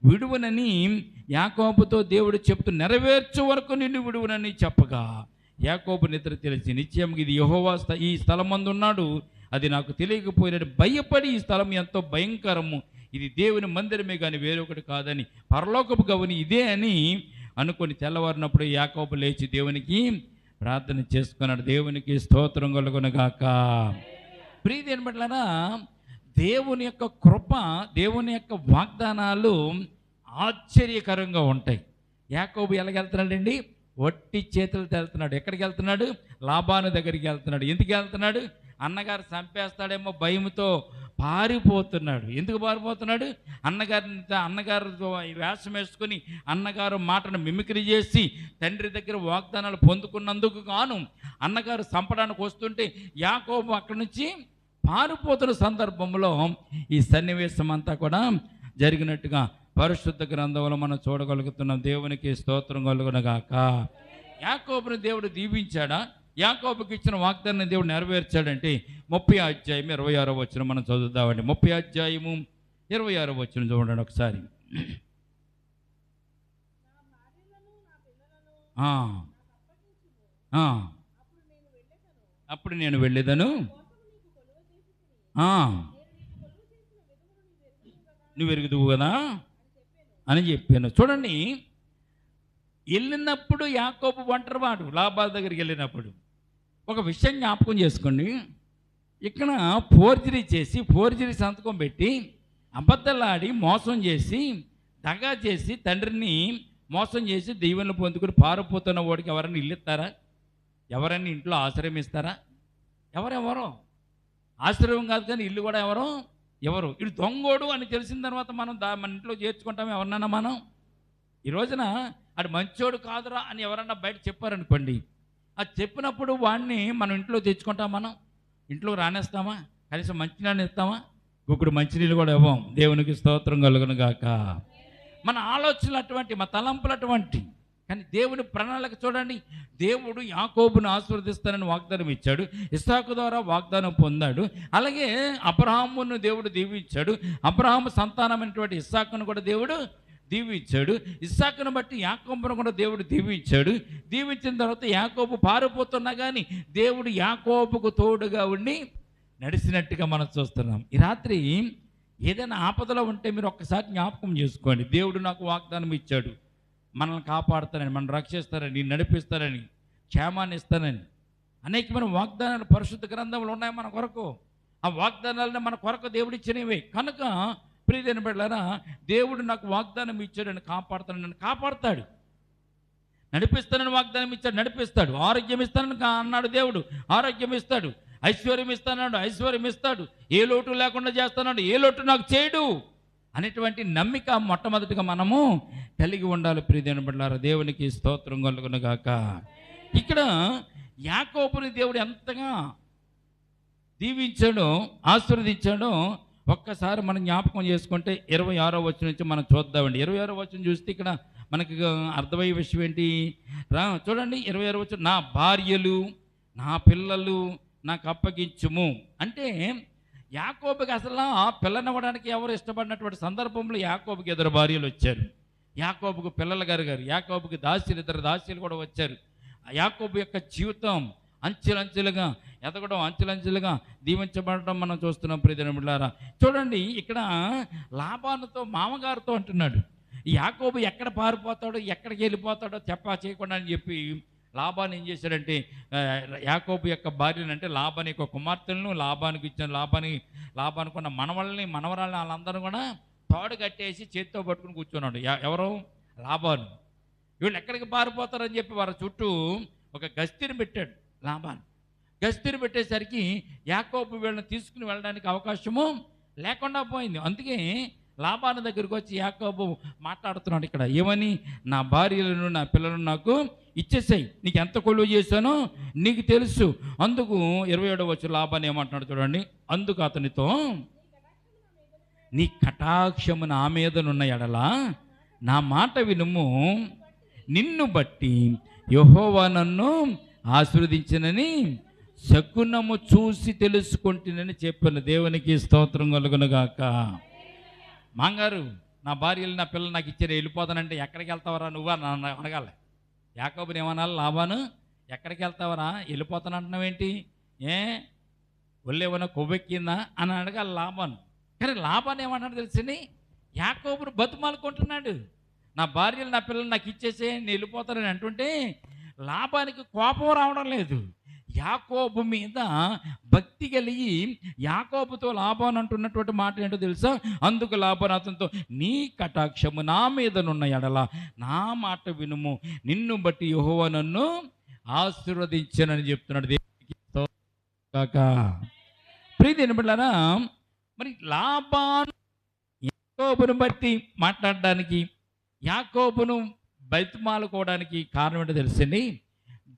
A: విడువనని యాకోబుతో దేవుడు చెప్తూ నెరవేర్చే వరకు నిన్ను విడువనని చెప్పగా యాకోబు నిద్ర తెలిసి నిశ్చయం ఇది యెహోవా ఈ స్థలం మందు ఉన్నాడు, అది నాకు తెలియకపోయినట్టు భయపడి ఈ స్థలం ఎంతో భయంకరము, ఇది దేవుని మందిరమే కానీ వేరొకటి కాదని పరలోకపు గవని ఇదే అని అనుకొని తెల్లవారినప్పుడు యాకోబు లేచి దేవునికి ప్రార్థన చేసుకున్నాడు. దేవునికి స్తోత్రం కలుగునుగాక. ప్రియదేని బట్లరా, దేవుని యొక్క కృప, దేవుని యొక్క వాగ్దానాలు ఆశ్చర్యకరంగా ఉంటాయి. యాకోబు ఎలాగెళ్తున్నాడండి? వట్టి చేతులతో వెళ్తున్నాడు. ఎక్కడికి వెళ్తున్నాడు? లాబాను దగ్గరికి వెళ్తున్నాడు. ఎందుకు వెళ్తున్నాడు? అన్నగారు చంపేస్తాడేమో భయంతో పారిపోతున్నాడు. ఎందుకు పారిపోతున్నాడు? అన్నగారు వేషం వేసుకొని అన్నగారు మాటను మిమిక్రీ చేసి తండ్రి దగ్గర వాగ్దానాలు పొందుకున్నందుకు గాను అన్నగారు చంపడానికి వస్తుంటే యాకోబు అక్కడి నుంచి పారిపోతున్న సందర్భంలో ఈ సన్నివేశం అంతా కూడా జరిగినట్టుగా పరిశుద్ధ గ్రంథంలో మనం చూడగలుగుతున్నాం. దేవునికి స్తోత్రం కలుగునగాక. యాకోబుని దేవుడు దీవించాడా? యాకోబుకి ఇచ్చిన వాగ్దానాన్ని దేవుడు నెరవేర్చాడంటే 30 అధ్యాయం 26వ వచనం మనం చదువుదామండి. 30 అధ్యాయము 26వ వచనం చూడండి ఒకసారి. అప్పుడు నేను వెళ్ళేదను, నువ్వు ఎరుగుదువు కదా అని చెప్పాను. చూడండి, వెళ్ళినప్పుడు యాకోబు ఒంటరివాడు. లాబాను దగ్గరికి వెళ్ళినప్పుడు ఒక విషయం జ్ఞాపకం చేసుకోండి. ఇక్కడ ఫోర్జరీ సంతకం పెట్టి అబద్ధాలాడి మోసం చేసి దగా చేసి తండ్రిని మోసం చేసి దీవెనలు పొందుకుని పారిపోతున్న వాడికి ఎవరైనా ఇల్లు ఇస్తారా? ఎవరైనా ఇంట్లో ఆశ్రయం ఇస్తారా? ఎవరెవరో ఆశ్రయం కాదు కానీ ఇల్లు కూడా ఎవరు ఇటు దొంగోడు అని తెలిసిన తర్వాత మనం మన ఇంట్లో చేర్చుకుంటాం ఎవరినన్నా మనం. ఈ రోజున అటు మంచోడు కాదురా అని ఎవరన్నా బయట చెప్పారనుకోండి, అది చెప్పినప్పుడు వాడిని మనం ఇంట్లో తెచ్చుకుంటాం. మనం ఇంట్లో రానేస్తామా? కనీసం మంచినీళ్ళు ఇస్తామా? ఇప్పుడు మంచినీళ్ళు కూడా ఇవ్వం. దేవునికి స్తోత్రం కలుగును గాక. మన ఆలోచనలు అటువంటి, మన తలంపులు అటువంటి. కానీ దేవుని ప్రణాళిక చూడండి. దేవుడు యాకోబును ఆశీర్వదిస్తానని వాగ్దానం ఇచ్చాడు. ఇస్సాకు ద్వారా వాగ్దానం పొందాడు. అలాగే అబ్రహామును దేవుడు దీవించాడు. అబ్రహాము సంతానమైనటువంటి ఇస్సాకును కూడా దేవుడు దీవించాడు. ఇస్సాకును బట్టి యాకోబును కూడా దేవుడు దీవించాడు. దీవించిన తర్వాత యాకోబు పారిపోతున్నా కానీ దేవుడు యాకోబుకు తోడుగా ఉండి నడిచినట్టుగా మనం చూస్తున్నాం. ఈ రాత్రి ఏదైనా ఆపదలో ఉంటే మీరు ఒక్కసారి జ్ఞాపకం చేసుకోండి. దేవుడు నాకు వాగ్దానం ఇచ్చాడు, మనల్ని కాపాడుతానని, మనం రక్షిస్తానని, నడిపిస్తానని, క్షేమాన్ని ఇస్తానని అనేకమైన వాగ్దానాలు పరిశుద్ధ గ్రంథంలో ఉన్నాయి మన కొరకు. ఆ వాగ్దానాలను మన కొరకు దేవుడు ఇచ్చినవే కనుక ప్రియమైన బిడ్డలారా, దేవుడు నాకు వాగ్దానం ఇచ్చాడని కాపాడుతానని కాపాడుతాడు. నడిపిస్తానని వాగ్దానం ఇచ్చాడు, నడిపిస్తాడు. ఆరోగ్యం ఇస్తానని అన్నాడు దేవుడు, ఆరోగ్యం ఇస్తాడు. ఐశ్వర్యం ఇస్తానన్నాడు, ఐశ్వర్యం ఇస్తాడు. ఏ లోటు లేకుండా చేస్తానన్నాడు, ఏ లోటు నాకు చేయడు అనేటువంటి నమ్మిక మొట్టమొదటిగా మనము కలిగి ఉండాలి. ప్రియమైన బిడ్డలారా, దేవునికి స్తోత్రం కలుగును గాక. ఇక్కడ యాకోబుని దేవుడు ఎంతగా దీవించాడో ఆశీర్వదించాడో ఒక్కసారి మనం జ్ఞాపకం చేసుకుంటే 26వ వచనం నుంచి మనం చూద్దామండి. 26వ వచనం చూస్తే ఇక్కడ మనకి అర్థమయ్యే విషయం ఏంటి? చూడండి 26వ వచనం, నా భార్యలు నా పిల్లలు నాకు అప్పగించుము అంటే యాకోబుకి అసలు పిల్లనివ్వడానికి ఎవరు ఇష్టపడినటువంటి సందర్భంలో యాకోబుకి 2 భార్యలు వచ్చారు. యాకోబుకు పిల్లలు గారు యాకోబుకి దాసీలు 2 దాసీలు కూడా వచ్చారు. యాకోబు యొక్క జీవితం అంచెలంచెలుగా ఎదగడం, అంచెలంచెలుగా దీవించబడడం మనం చూస్తున్నాం. ప్రియమైన బిడ్డలారా, చూడండి ఇక్కడ లాబానుతో మామగారితో అంటున్నాడు, యాకోబు ఎక్కడ పారిపోతాడో ఎక్కడికి వెళ్ళిపోతాడో చేయకుండా అని చెప్పి లాబాను ఏం చేశాడంటే యాకోబు యొక్క భార్యను అంటే లాబాని యొక్క కుమార్తెలను లాబానికి ఇచ్చిన లాబానుకున్న మనవరాళ్ళని వాళ్ళందరూ కూడా తాడు కట్టేసి చేతితో పట్టుకుని కూర్చున్నాడు. ఎవరు? లాబాను. వీళ్ళు ఎక్కడికి పారిపోతారని చెప్పి వారి చుట్టూ ఒక గస్తీని పెట్టాడు లాబాను. గస్తీని పెట్టేసరికి యాకోబు వీళ్ళని తీసుకుని వెళ్ళడానికి అవకాశము లేకుండా పోయింది. అందుకే లాబాను దగ్గరికి వచ్చి యాకోబు మాట్లాడుతున్నాడు ఇక్కడ ఏమని, నా భార్యలను నా పిల్లలను నాకు ఇచ్చేసాయి, నీకు ఎంత కొలువు చేశానో నీకు తెలుసు. అందుకు 27వ వచనం లాబాను ఏమంటున్నాడు చూడండి, అందుకు అతనితో, నీ కటాక్షము నా మీదనున్న ఎడల నా మాట వినుము, నిన్ను బట్టి యెహోవా నన్ను ఆశీర్వదించినని శకునము చూసి తెలుసుకుంటునని చెప్పాను. దేవునికి స్తోత్రం కలుగునుగాక. మాంగారు, నా భార్యలు నా పిల్లలు నాకు ఇచ్చారు, వెళ్ళిపోతానంటే ఎక్కడికి వెళ్తావరా నువ్వా నన్ను అడగాలి. యాకోబుని ఏమనాలి? లాబాను, ఎక్కడికి వెళ్తావరా, వెళ్ళిపోతానంటున్నావేంటి, ఒళ్ళేమన్నా కొవ్వెక్కిందా అని అడగాలి లాబాను. కానీ లాబాను ఏమన్నాడు తెలిసింది, యాకోబును బతుమాలుకుంటున్నాడు. నా భార్యలు నా పిల్లలు నాకు ఇచ్చేసే నేను వెళ్ళిపోతానని అంటుంటే లాబానికి కోపం రావడం లేదు. యాకోబు మీద భక్తి కలిగి యాకోబుతో లాభాన్ అంటున్నటువంటి మాట ఏంటో తెలుసా? అందుకు లాభాన్ అతనితో, నీ కటాక్షము నా మీదనున్న ఎడల నా మాట వినుము, నిన్ను బట్టి యెహోవా నన్ను ఆశీర్వదించానని చెప్తున్నాడు. దేవునికి స్తోత్రం గాక. ప్రియమైన బిడ్డలారా, మరి లాబాను యాకోబును బట్టి మాట్లాడడానికి, యాకోబును బతిమాలుకోవడానికి కారణం ఏంటో తెలుసండి?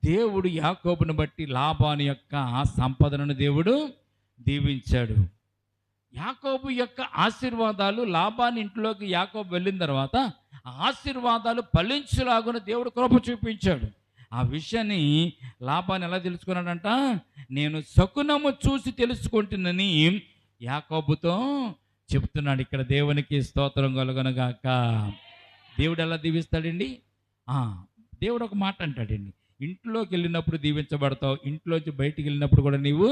A: దేవుడు యాకోబును బట్టి లాబాను యొక్క సంపదను దేవుడు దీవించాడు. యాకోబు యొక్క ఆశీర్వాదాలు, లాబాను ఇంట్లోకి యాకోబు వెళ్ళిన తర్వాత ఆశీర్వాదాలు ఫలించులాగున దేవుడు కృప చూపించాడు. ఆ విషయాన్ని లాబాను ఎలా తెలుసుకున్నాడంట? నేను శకునము చూసి తెలుసుకుంటున్నని యాకోబుతో చెప్తున్నాడు. ఇక్కడ దేవునికి స్తోత్రం కలుగునుగాక. దేవుడు ఎలా దీవిస్తాడండి? దేవుడు ఒక మాట అంటాడండి, ఇంట్లోకి వెళ్ళినప్పుడు దీవించబడతావు, ఇంట్లోంచి బయటికి వెళ్ళినప్పుడు కూడా నీవు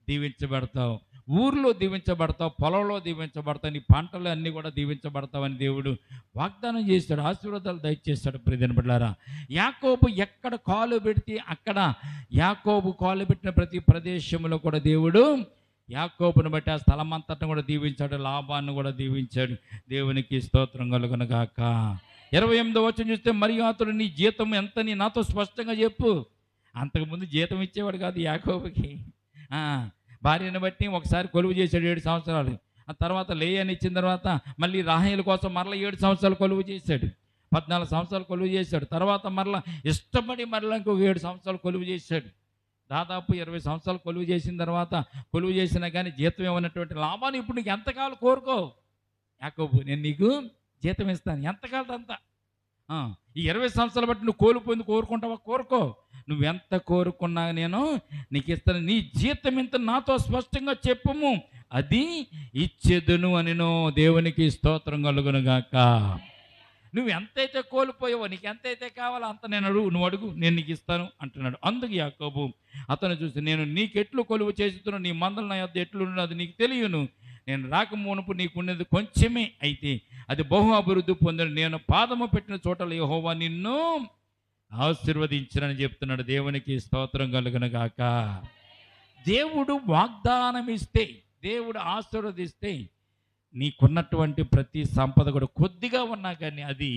A: దీవించబడతావు, ఊర్లో దీవించబడతావు, పొలంలో దీవించబడతావు, నీ పంటలు అన్నీ కూడా దీవించబడతావని దేవుడు వాగ్దానం చేశాడు, ఆశీర్వాదాలు దయచేస్తాడు. ప్రియమైన బిడ్డలారా, యాకోబు ఎక్కడ కాలు పెడితే అక్కడ, యాకోబు కాలు పెట్టిన ప్రతి ప్రదేశంలో కూడా దేవుడు యాకోబును బట్టి ఆ స్థలం అంతటా కూడా దీవించాడు, లాభాన్ని కూడా దీవించాడు. దేవునికి స్తోత్రం కలుగునుగాక. 28వ వచనం చూస్తే, మరియు అతడు నీ జీతం ఎంతని నాతో స్పష్టంగా చెప్పు. అంతకుముందు జీతం ఇచ్చేవాడు కాదు యాకోబుకి. భార్యను బట్టి ఒకసారి కొలువు చేశాడు 7 సంవత్సరాలు. ఆ తర్వాత లేయాని ఇచ్చిన తర్వాత మళ్ళీ రాహేలు కోసం మరలా 7 సంవత్సరాలు కొలువు చేశాడు. 14 సంవత్సరాలు కొలువు చేశాడు. తర్వాత మరలా ఇష్టపడి మరలా ఇంకొక 7 సంవత్సరాలు కొలువు చేశాడు. దాదాపు 20 సంవత్సరాలు కొలువు చేసిన తర్వాత, కొలువు చేసినా కానీ జీతం ఇవ్వనటువంటి లాభాన్ని ఇప్పుడు నీకు ఎంత కావాలి కోరుకో యాకోబు, నేను నీకు జీతం ఇస్తాను, ఎంత కావాలి అంత. ఈ 20 సంవత్సరాలు బట్టి నువ్వు కోల్పోయింది కోరుకుంటావా? కోరుకో, నువ్వెంత కోరుకున్నా నేను నీకు ఇస్తాను, నీ జీతం ఇంత నాతో స్పష్టంగా చెప్పుము, అది ఇచ్చేదును అనినో. దేవునికి స్తోత్రం కలుగునుగాక. నువ్వు ఎంతైతే కోల్పోయావో, నీకు ఎంతైతే కావాలో అంత నేను అడుగు, నువ్వు అడుగు, నేను నీకు ఇస్తాను అంటున్నాడు. అందుకు యాకోబు అతను చూసి, నేను నీకెట్లు కొలువు చేస్తున్నా, నీ మందలు నా యొద్ద ఎట్లున్నది అది నీకు తెలియను, నేను రాకమునుపు నీకున్నది కొంచెమే, అయితే అది బహు అభివృద్ధి పొందిన, నేను పాదము పెట్టిన చోటలో యెహోవా నిన్ను ఆశీర్వదించనని చెప్తున్నాడు. దేవునికి స్తోత్రం కలుగునుగాక. దేవుడు వాగ్దానం ఇస్తే, దేవుడు ఆశీర్వదిస్తే, నీకున్నటువంటి ప్రతి సంపద కూడా కొద్దిగా ఉన్నా కానీ అది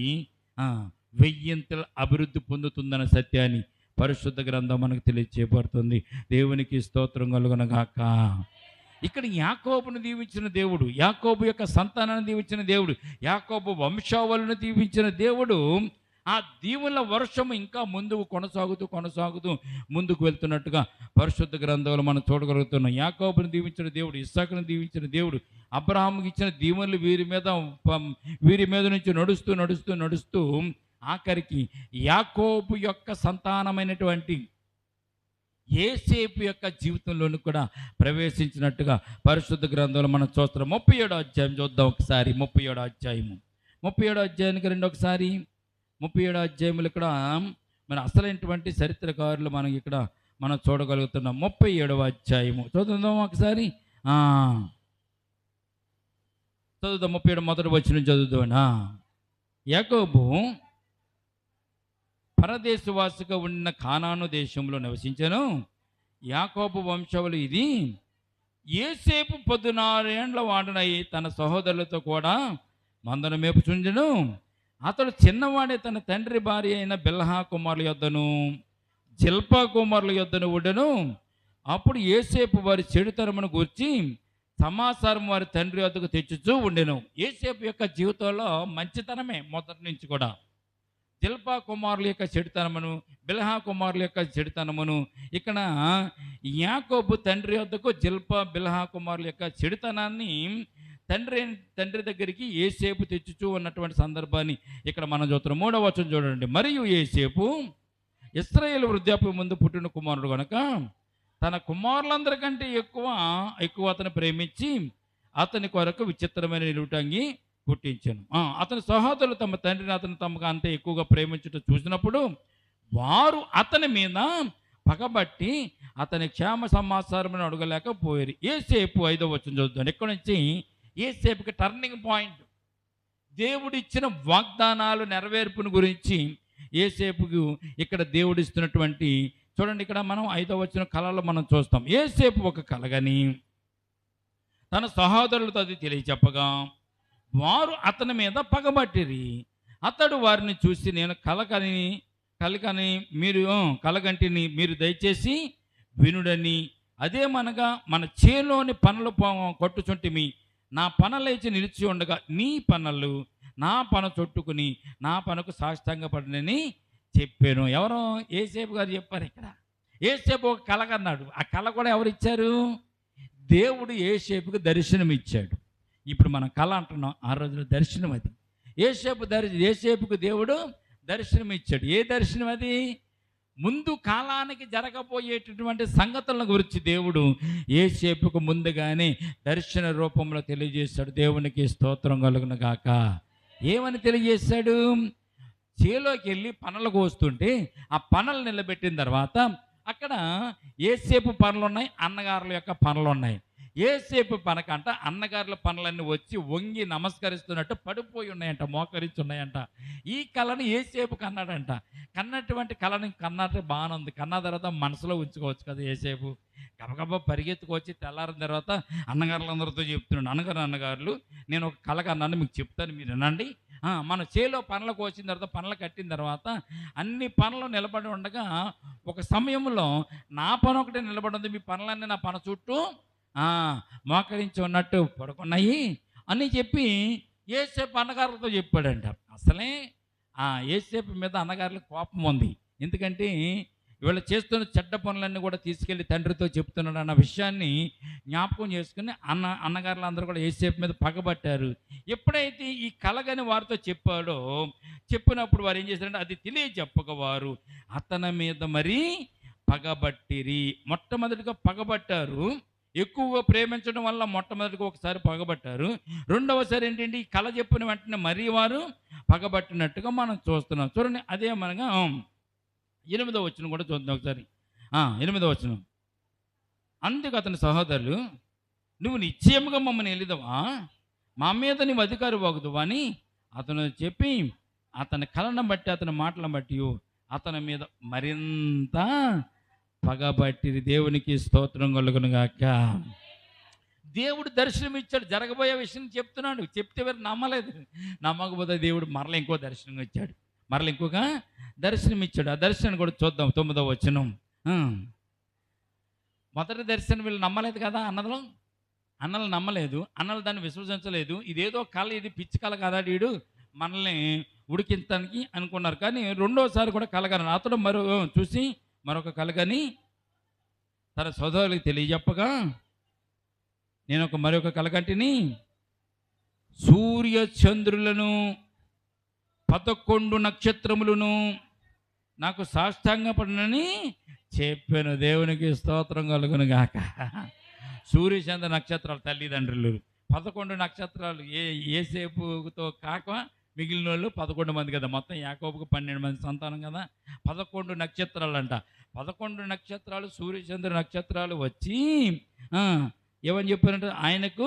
A: 1000 అభివృద్ధి పొందుతుందన్న సత్యాన్ని పరిశుద్ధ గ్రంథం మనకు తెలియచేయబడుతుంది. దేవునికి స్తోత్రం కలుగునుగాక. ఇక్కడ యాకోబును దీవించిన దేవుడు, యాకోబు యొక్క సంతానాన్ని దీవించిన దేవుడు, యాకోబు వంశావళిని దీవించిన దేవుడు, ఆ దీవుల వర్షము ఇంకా ముందుకు కొనసాగుతూ ముందుకు వెళ్తున్నట్టుగా పరిశుద్ధ గ్రంథంలో మనం చూడగలుగుతున్నాం. యాకోబుని దీవించిన దేవుడు, ఇస్సాకును దీవించిన దేవుడు, అబ్రహాముకి ఇచ్చిన దీవెనలు వీరి మీద నుంచి నడుస్తూ ఆఖరికి యాకోబు యొక్క సంతానమైనటువంటి యోసేపు యొక్క జీవితంలోని కూడా ప్రవేశించినట్టుగా పరిశుద్ధ గ్రంథంలో మనం చూస్తున్నాం. 37వ అధ్యాయం చూద్దాం ఒకసారి. 37వ అధ్యాయము, 37వ అధ్యాయానికి రండి ఒకసారి. 37వ అధ్యాయములు ఇక్కడ మన అసలైనటువంటి చరిత్రకారులు మనం ఇక్కడ మనం చూడగలుగుతున్నాం. 37వ అధ్యాయము చదువుదాం ఒకసారి. చదువుదాం. 37 మొదటి వచనం చదువుదామా. యాకోబు పరదేశవాసిగా ఉన్న కానాను దేశంలో నివసించెను. యాకోబు వంశములు ఇది. యోసేపు 16 ఏండ్ల వాడనై తన సహోదరులతో కూడా మందను మేపుచుండెను. అతడు చిన్నవాడే తన తండ్రి భార్య అయిన బిల్హా కుమారుల యొద్దను జిల్పా కుమారుల యొద్దను ఉండెను. అప్పుడు యోసేపు వారి చెడుతరమును గూర్చి సమాచారం వారి తండ్రి వద్దకు తెచ్చుచూ ఉండెను. యోసేపు యొక్క జీవితంలో మంచితనమే మొదటి నుంచి కూడా. జిల్పా కుమారుల యొక్క చెడుతనమును, బిల్హా కుమారుల యొక్క చెడుతనమును, ఇక్కడ యాకోబు తండ్రి వద్దకు బిల్హా కుమారుల యొక్క చెడుతనాన్ని తండ్రి దగ్గరికి యోసేపు తెచ్చుచూ ఉన్నటువంటి సందర్భాన్ని ఇక్కడ మనం చూస్తున్నాం. 3వ వచనం చూడండి. మరియు యోసేపు ఇశ్రాయేలు వృద్ధాప్యం ముందు పుట్టిన కుమారుడు కనుక తన కుమారులందరికంటే ఎక్కువ అతను ప్రేమించి అతని కొరకు విచిత్రమైన నిలువుటంగి పుట్టించాను. అతని సహోదరులు తమ తండ్రిని అతను తమకు అంతే ఎక్కువగా ప్రేమించుట చూసినప్పుడు వారు అతని మీద పగబట్టి అతని క్షేమ సమాచారం అడగలేకపోయారు. యోసేపు 5వ వచనం చదువుతాను. ఇక్కడ నుంచి యోసేపుకి టర్నింగ్ పాయింట్, దేవుడిచ్చిన వాగ్దానాలు నెరవేర్పును గురించి యోసేపుకు ఇక్కడ దేవుడిస్తున్నటువంటి చూడండి, ఇక్కడ మనం 5వ వచనం కళలో మనం చూస్తాం. యోసేపు ఒక కలగని తన సహోదరులతో అది తెలియచెప్పగా వారు అతని మీద పగబట్టిరి. అతడు వారిని చూసి, నేను కలగని మీరు కలగంటిని మీరు దయచేసి వినుడని, అదేమనగా మన చేలోని పనులు కొట్టుచుంటిమి, నా పనలేచి నిలిచి ఉండగా నీ పనులు నా పన చుట్టుకుని నా పనకు సాష్టాంగపడినని చెప్పాను. ఎవరో యోసేపు గారు చెప్పారు. ఇక్కడ యోసేపు ఒక కలగన్నాడు. ఆ కళ కూడా ఎవరు ఇచ్చారు? దేవుడు యోసేపుకు దర్శనం ఇచ్చాడు. ఇప్పుడు మనం కళ అంటున్నాం, ఆ రోజులో దర్శనం అది. యోసేపుకు దేవుడు దర్శనం ఇచ్చాడు. ఏ దర్శనం అది? ముందు కాలానికి జరగబోయేటటువంటి సంగతులను గురించి దేవుడు యోసేపుకు ముందుగానే దర్శన రూపంలో తెలియజేశాడు. దేవునికి స్తోత్రం కలుగును గాక. ఏమని తెలియజేశాడు? చేలోకి వెళ్ళి పనులు కోస్తుంటే ఆ పనులు నిలబెట్టిన తర్వాత అక్కడ యోసేపు పనులు ఉన్నాయి, అన్నగారుల యొక్క పనులు ఉన్నాయి. యోసేపు పనకంట అన్నగారుల పనులన్నీ వచ్చి వంగి నమస్కరిస్తున్నట్టు పడిపోయి ఉన్నాయంట, మోకరించి ఉన్నాయంట. ఈ కళను యోసేపు కన్నాడంట. కన్నటువంటి కళని కన్నట్టు బాగానే ఉంది. కన్న తర్వాత మనసులో ఉంచుకోవచ్చు కదా. యోసేపు గబగబా పరిగెత్తుకొచ్చి తెల్లారిన తర్వాత అన్నగారులందరితో చెప్తున్నాడు, అన్నగారులు నేను ఒక కళ కన్నాను, మీకు చెప్తాను, మీరు వినండి. మన చేలో పనులకు వచ్చిన తర్వాత పనులు కట్టిన తర్వాత అన్ని పనులు నిలబడి ఉండగా ఒక సమయంలో నా పని ఒకటే నిలబడి ఉంది, మీ పనులన్నీ నా పని చుట్టూ మోకరించి ఉన్నట్టు పడుకున్నాయి అని చెప్పి యోసేపు అన్నగారులతో చెప్పాడంట. అసలే యోసేపు మీద అన్నగారులకు కోపం ఉంది. ఎందుకంటే వీళ్ళు చేస్తున్న చెడ్డ పనులన్నీ కూడా తీసుకెళ్ళి తండ్రితో చెప్తున్నాడు అన్న విషయాన్ని జ్ఞాపకం చేసుకుని అన్నగారులు అందరూ కూడా యోసేపు మీద పగబట్టారు. ఎప్పుడైతే ఈ కలగని వారితో చెప్పినప్పుడు వారు ఏం చేశారంటే అది తెలియజెప్పక వారు అతని మీద మరీ పగబట్టిరి. మొట్టమొదటిగా పగబట్టారు. ఎక్కువగా ప్రేమించడం వల్ల మొట్టమొదటిగా ఒకసారి పగబట్టారు. రెండవసారి ఏంటంటే ఈ కళ చెప్పిన వెంటనే మరీ వారు పగబట్టినట్టుగా మనం చూస్తున్నాం. చూడండి, అదే మనగా 8వ వచనం కూడా చూద్దాం ఒకసారి. 8వ వచనం. అందుకు అతని సహోదరులు, నువ్వు నిశ్చయముగా మమ్మల్ని ఎలిదవా, మా మీద నీవు అధికారి వాగుదువా అని అతను చెప్పి అతని కళను బట్టి అతని మాటలను బట్టి అతని మీద మరింత పగబట్టిరి. దేవునికి స్తోత్రం కలుగును గాక. దేవుడు దర్శనం ఇచ్చాడు, జరగబోయే విషయం చెప్తున్నాడు. చెప్తే వారు నమ్మలేదు. నమ్మకపోతే దేవుడు మరల ఇంకో దర్శనం ఇచ్చాడు, మరల ఇంకొక దర్శనం ఇచ్చాడు. ఆ దర్శనం కూడా చూద్దాం. 9వ వచనం. మొదటి దర్శనం వీళ్ళు నమ్మలేదు కదా. అన్నలు నమ్మలేదు, అన్నలు దాన్ని విశ్వసించలేదు. ఇదేదో కళ, ఇది పిచ్చి కళ కదా, వీడు మనల్ని ఉడికించడానికి అనుకున్నారు. కానీ రెండోసారి కూడా కలగని అతడు చూసి మరొక కలగని తన సోదరులకు తెలియజెప్పగా, నేను మరొక కలగంటిని, సూర్య చంద్రులను 11 నక్షత్రములను నాకు సాష్టాంగపడినని చెప్పాను. దేవునికి స్తోత్రం కలుగును గాక. సూర్యచంద్ర నక్షత్రాలు తల్లిదండ్రులు 11 నక్షత్రాలు. యోసేపుతో కాక మిగిలిన వాళ్ళు 11 మంది కదా. మొత్తం యాకోబుకు 12 మంది సంతానం కదా. 11 నక్షత్రాలు అంట. 11 నక్షత్రాలు, సూర్యచంద్ర నక్షత్రాలు వచ్చి ఏమని చెప్పారంటే ఆయనకు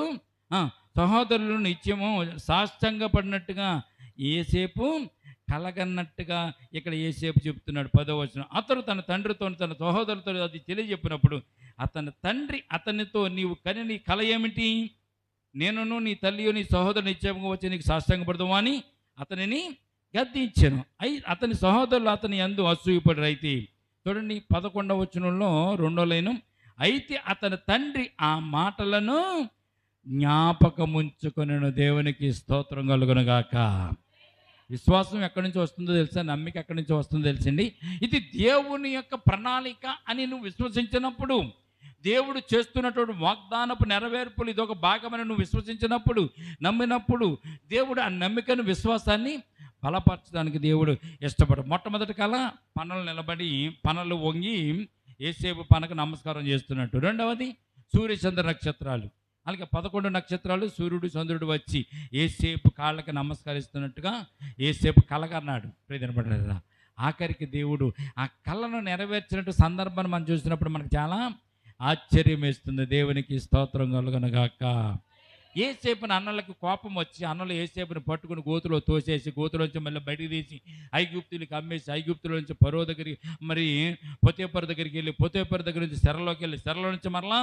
A: సహోదరులు నిత్యము సాష్టాంగపడినట్టుగా యోసేపు కలగన్నట్టుగా ఇక్కడ యోసేపు చెప్తున్నాడు. 10వ వచనం. అతడు తన తండ్రితో తన సహోదరులతో అది తెలియజెప్పినప్పుడు అతని తండ్రి అతనితో, నీవు కని నీ కల ఏమిటి? నేనును నీ తల్లియు నీ సహోదరుని నిశ్చయంగా వచ్చి నీకు సాష్టాంగపడదామా అని అతనిని గద్దించాను. అతని సహోదరులు అతని యందు అసూయపడి అయితే. చూడండి 11వ వచనంలో 2వ లైను. అయితే అతని తండ్రి ఆ మాటలను జ్ఞాపకముంచుకొనెను. దేవునికి స్తోత్రం కలుగును గాక. విశ్వాసం ఎక్కడి నుంచి వస్తుందో తెలుసా? నమ్మిక ఎక్కడి నుంచి వస్తుందో తెలిసింది. ఇది దేవుని యొక్క ప్రణాళిక అని నువ్వు విశ్వసించినప్పుడు, దేవుడు చేస్తున్నటువంటి వాగ్దానపు నెరవేర్పులు ఇదొక భాగమని నువ్వు విశ్వసించినప్పుడు, నమ్మినప్పుడు దేవుడు ఆ నమ్మికను, విశ్వాసాన్ని బలపరచడానికి దేవుడు ఇష్టపడు. మొట్టమొదటి కళ పనులు నిలబడి పనులు వంగి యోసేపు పనకు నమస్కారం చేస్తున్నట్టు. రెండవది సూర్యచంద్ర నక్షత్రాలు. అలాగే 11 నక్షత్రాలు, సూర్యుడు చంద్రుడు వచ్చి యోసేపు కాళ్ళకి నమస్కరిస్తున్నట్టుగా యోసేపు కలగన్నాడు. ప్రియపడ్డారా? ఆఖరికి దేవుడు ఆ కళను నెరవేర్చినట్టు సందర్భాన్ని మనం చూసినప్పుడు మనకు చాలా ఆశ్చర్యం వేస్తుంది. దేవునికి స్తోత్రం కలుగును గాక. ఏసేపుని అన్నలకు కోపం వచ్చి అన్నలు ఏసేపుని పట్టుకుని గోతులో తోసేసి గోతులోంచి మళ్ళీ బయటికి తీసి ఐగుప్తులకి అమ్మేసి ఐగుప్తుల నుంచి పరో దగ్గరికి మరి పొతేపర్ దగ్గరికి వెళ్ళి పొతేపర్ దగ్గర నుంచి చెరలోకి వెళ్ళి చెరలో నుంచి మరలా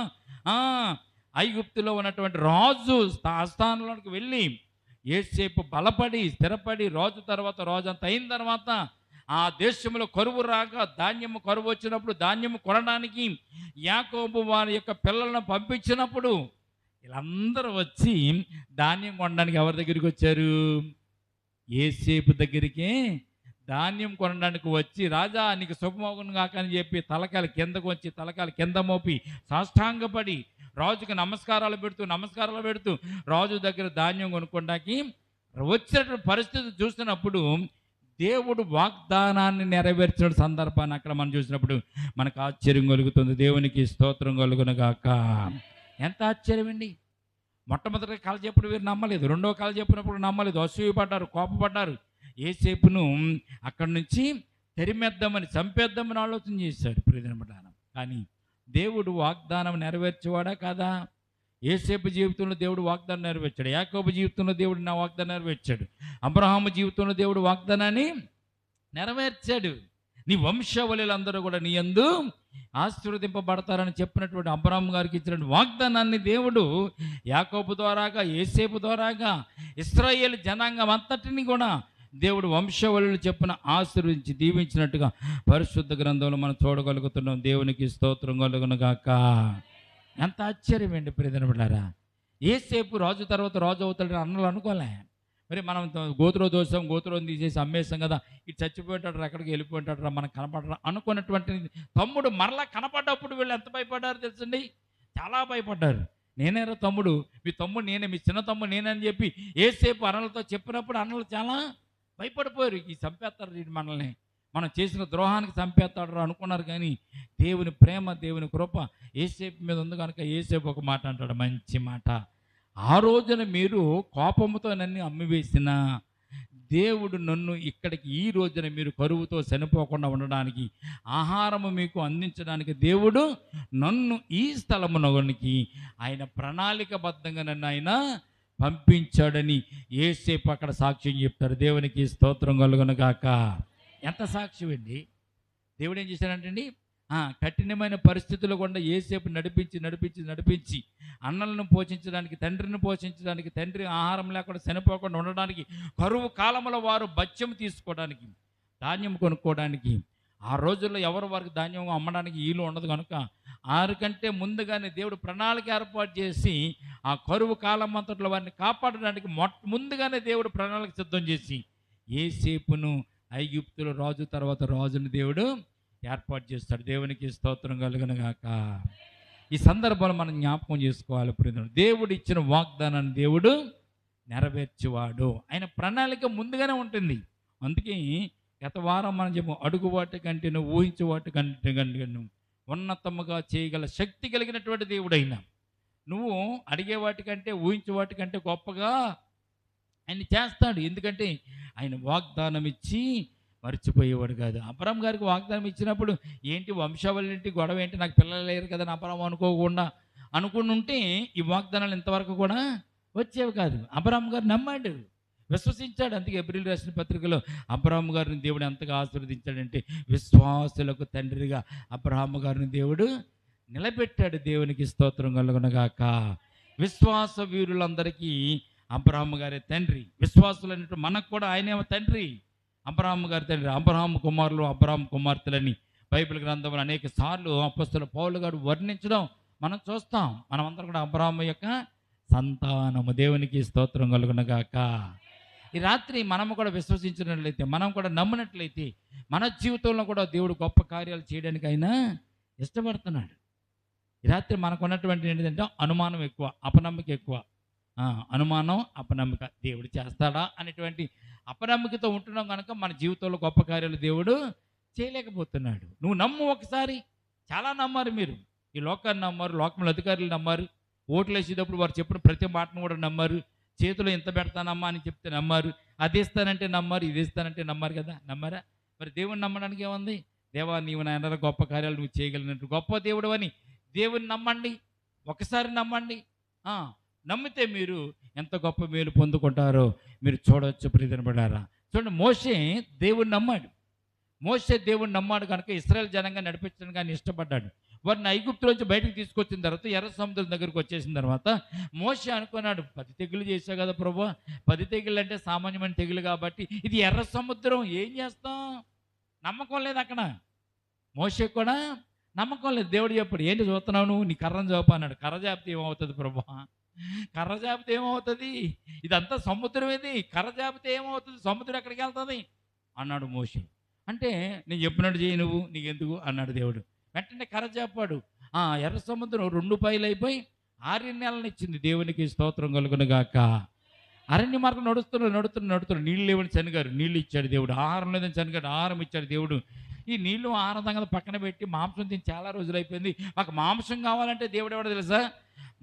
A: ఐగుప్తులో ఉన్నటువంటి రాజు ఆస్థానంలోకి వెళ్ళి ఏసేపు బలపడి స్థిరపడి రాజు తర్వాత రాజు అంత అయిన తర్వాత ఆ దేశంలో కరువు రాక ధాన్యము కరువు వచ్చినప్పుడు ధాన్యము కొనడానికి యాకోబు వారి యొక్క పిల్లలను పంపించినప్పుడు వీళ్ళందరూ వచ్చి ధాన్యం కొనడానికి ఎవరి దగ్గరికి వచ్చారు? ఏసేపు దగ్గరికే ధాన్యం కొనడానికి వచ్చి, రాజా నీకు శుభమోగును కాక అని చెప్పి తలకాయలు కిందకు వచ్చి తలకాయలు కింద మోపి సాష్టాంగపడి రాజుకి నమస్కారాలు పెడుతూ రాజు దగ్గర ధాన్యం కొనుక్కోడానికి వచ్చినటువంటి పరిస్థితి చూసినప్పుడు దేవుడు వాగ్దానాన్ని నెరవేర్చిన సందర్భాన్ని అక్కడ మనం చూసినప్పుడు మనకు ఆశ్చర్యం కలుగుతుంది. దేవునికి స్తోత్రం కలుగునుగాక. ఎంత ఆశ్చర్యం అండి! మొట్టమొదటి కాలు చెప్పిన వీరు నమ్మలేదు, రెండో కాలు చెప్పినప్పుడు నమ్మలేదు, అసూయపడ్డారు, కోపపడ్డారు. ఏసేపును అక్కడి నుంచి తెరిమేద్దామని చంపేద్దామని ఆలోచన చేశాడు ప్రియమైన. కానీ దేవుడు వాగ్దానం నెరవేర్చేవాడా కాదా? ఏసేపు జీవితంలో దేవుడు వాగ్దానం నెరవేర్చాడు, యాకోబు జీవితంలో దేవుడు నా వాగ్దానం నెరవేర్చాడు, అబ్రహాము జీవితంలో దేవుడు వాగ్దానాన్ని నెరవేర్చాడు. నీ వంశవళులందరూ కూడా నీ యందు ఆశీర్వదింపబడతారని చెప్పినటువంటి అబ్రహాము గారికి ఇచ్చిన వాగ్దానాన్ని దేవుడు యాకోబు ద్వారాగా ఏసేపు ద్వారాగా ఇశ్రాయేలు జనాంగం అంతటిని కూడా దేవుడు వంశవళులు చెప్పిన ఆశీర్వదించి దీవించినట్టుగా పరిశుద్ధ గ్రంథంలో మనం చూడగలుగుతున్నాం. దేవునికి స్తోత్రం కలుగునుగాక. ఎంత ఆశ్చర్యం ఏంటి ప్రియమైన బిడ్డలారా! ఏసేపు రాజు తర్వాత రాజు అవుతాడని అన్నలు అనుకోలే. మరి మనం గోతులో దోసాం, గోతులో తీసేసి అమ్మేసాం కదా, ఇటు చచ్చిపోయేటాడు ఎక్కడికి వెళ్ళిపోయేటాడు మనకు కనపడరా అనుకున్నటువంటి తమ్ముడు మరలా కనపడ్డప్పుడు వీళ్ళు ఎంత భయపడ్డారు తెలుసండి? చాలా భయపడ్డారు. నేనేరా తమ్ముడు, మీ తమ్ముడు నేనే, మీ చిన్న తమ్ముడు నేనని చెప్పి ఏసేపు అన్నలతో చెప్పినప్పుడు అన్నలు చాలా భయపడిపోయారు. ఈ చంపేస్తారు వీడు మనల్ని, మనం చేసిన ద్రోహానికి చంపేస్తాడు అనుకున్నారు. కానీ దేవుని ప్రేమ, దేవుని కృప ఏసేపు మీద ఉంది కనుక ఏసేపు ఒక మాట అంటాడు, మంచి మాట. ఆ రోజున మీరు కోపముతో నన్ను అమ్మివేసిన దేవుడు నన్ను ఇక్కడికి ఈ రోజున మీరు కరువుతో చనిపోకుండా ఉండడానికి, ఆహారము మీకు అందించడానికి దేవుడు నన్ను ఈ స్థలమునకి ఆయన ప్రణాళికబద్ధంగా నన్ను ఆయన పంపించాడని ఏసేపు అక్కడ సాక్ష్యం చెప్తాడు. దేవునికి స్తోత్రం కలుగునుగాక. ఎంత సాక్ష్యం అండి! దేవుడు ఏం చేశాడంటండి, కఠినమైన పరిస్థితుల్లో కూడా ఏసేపు నడిపించి అన్నలను పోషించడానికి, తండ్రిని పోషించడానికి, తండ్రి ఆహారం లేకుండా చనిపోకుండా ఉండడానికి, కరువు కాలంలో వారు బత్యం తీసుకోవడానికి, ధాన్యం కొనుక్కోవడానికి, ఆ రోజుల్లో ఎవరు వారికి ధాన్యం అమ్మడానికి వీలు ఉండదు కనుక ఆరికంటే ముందుగానే దేవుడు ప్రణాళిక ఏర్పాటు చేసి ఆ కరువు కాలం అంతట్లో వారిని కాపాడడానికి ముందుగానే దేవుడు ప్రణాళిక సిద్ధం చేసి ఏసేపును ఐగుప్తులో రాజు తర్వాత రాజుని దేవుడు ఏర్పాటు చేస్తాడు. దేవునికి స్తోత్రం కలుగునుగాక. ఈ సందర్భంలో మనం జ్ఞాపకం చేసుకోవాలి ప్రియమైన, దేవుడు ఇచ్చిన వాగ్దానాన్ని దేవుడు నెరవేర్చేవాడు. ఆయన ప్రణాళిక ముందుగానే ఉంటుంది. అందుకే గత వారం మనం చెప్పు, అడుగు వాటి కంటే ఊహించే వాటి కంటే ఉన్నతముగా చేయగల శక్తి కలిగినటువంటి దేవుడైనా నువ్వు అడిగే వాటికంటే ఊహించే వాటికంటే గొప్పగా ఆయన చేస్తాడు. ఎందుకంటే ఆయన వాగ్దానం ఇచ్చి మర్చిపోయేవాడు కాదు. అబ్రహాం గారికి వాగ్దానం ఇచ్చినప్పుడు ఏంటి వంశావళి గొడవ ఏంటి, నాకు పిల్లలు లేరు కదా అని అబ్రహాం అనుకోకుండా అనుకుని ఉంటే ఈ వాగ్దానాలు ఇంతవరకు కూడా వచ్చేవి కాదు. అబ్రహాం గారు నమ్మాడు, విశ్వసించాడు. అందుకే ఏప్రిల్ రాసిన పత్రికలో అబ్రహాం గారిని దేవుడు ఎంతగా ఆశీర్వదించాడంటే విశ్వాసులకు తండ్రిగా అబ్రహాం గారిని దేవుడు నిలబెట్టాడు. దేవునికి స్తోత్రం కలుగునుగాక. విశ్వాస వీరులందరికీ అబ్రహాం గారే తండ్రి. విశ్వాసులు అన్నట్టు మనకు కూడా ఆయనేమో తండ్రి, అబ్రహాం గారి తండ్రి. అబ్రహాం కుమారులు, అబ్రహాం కుమార్తెలని బైబిల్ గ్రంథంలో అనేక సార్లు అపొస్తలుడు పౌలు గారు వర్ణించడం మనం చూస్తాం. మనమందరం కూడా అబ్రహాం యొక్క సంతానము. దేవునికి స్తోత్రం కలుగునుగాక. ఈ రాత్రి మనము కూడా విశ్వసించినట్లయితే, మనం కూడా నమ్మినట్లయితే మన జీవితంలో కూడా దేవుడు గొప్ప కార్యాలు చేయడానికి అయినా ఇష్టపడుతున్నాడు. ఈ రాత్రి మనకు ఉన్నటువంటి ఏంటంటే అనుమానం ఎక్కువ, అపనమ్మక ఎక్కువ. అనుమానం, అపనమ్మక. దేవుడు చేస్తాడా అనేటువంటి అపనమ్మకతో ఉంటున్నాం కనుక మన జీవితంలో గొప్ప కార్యాలు దేవుడు చేయలేకపోతున్నాడు. నువ్వు నమ్ము ఒకసారి. చాలా నమ్మారు మీరు, ఈ లోకాన్ని నమ్మారు, లోకంలో అధికారులు నమ్మారు, ఓట్లు వేసేటప్పుడు వారు చెప్పిన ప్రతి మాటను కూడా నమ్మారు, చేతిలో ఇంత పెడతానమ్మా అని చెప్తే నమ్మారు, అది ఇస్తానంటే నమ్మారు, ఇది ఇస్తానంటే నమ్మారు కదా, నమ్మారా? మరి దేవుని నమ్మడానికి ఏముంది? దేవా నీవు నాయన గొప్ప కార్యాలు నువ్వు చేయగలిగినట్టు గొప్ప దేవుడు అని దేవుని నమ్మండి, ఒకసారి నమ్మండి. నమ్మితే మీరు ఎంత గొప్ప మేలు పొందుకుంటారో మీరు చూడవచ్చు ప్రియమైనవారా. చూడండి, మోషే దేవుణ్ణి నమ్మాడు. మోషే దేవుణ్ణి నమ్మాడు కనుక ఇశ్రాయేల్ జనంగా నడిపించడానికి ఆయన ఇష్టపడ్డాడు. వారిని ఐగుప్తులోంచి బయటకు తీసుకొచ్చిన తర్వాత ఎర్ర సముద్రం దగ్గరికి వచ్చేసిన తర్వాత మోషే అనుకున్నాడు, 10 తెగులు చేశావు కదా ప్రభు, 10 తెగులు అంటే సామాన్యమైన తెగులు కాబట్టి ఇది ఎర్ర సముద్రం, ఏం చేస్తాం? నమ్మకం లేదు అక్కడ. మోషే కూడా నమ్మకం లేదు. దేవుడు చెప్పాడు, ఏంటి చూస్తున్నావు నువ్వు, నీ కర్రను చూపు అన్నాడు. కర్ర జాపితే ఏమవుతుంది ప్రభు? కర్ర జాపితే ఏమవుతుంది? ఇదంతా సముద్రం, ఇది కర్ర జాపితే ఏమవుతుంది? సముద్రం ఎక్కడికి వెళ్తుంది అన్నాడు మోషే. అంటే నేను చెప్పినట్టు చేయి నువ్వు, నీకెందుకు అన్నాడు దేవుడు. వెంటనే కర్ర చెప్పాడు. ఎర్ర సముద్రం 2 పాయలు అయిపోయి 6 నెలలు ఇచ్చింది. దేవునికి స్తోత్రం కలుగును గాక. అరణ్య మార్గం నడుస్తున్న నీళ్ళు లేవని చనిగారు, నీళ్ళు ఇచ్చాడు దేవుడు. ఆహారం లేదని చనిగాడు, ఆహారం ఇచ్చాడు దేవుడు. ఈ నీళ్లు ఆహారం దగ్గర పక్కన పెట్టి మాంసం తిని చాలా రోజులు అయిపోయింది. మాకు మాంసం కావాలంటే దేవుడు ఎవడో తెలుసా,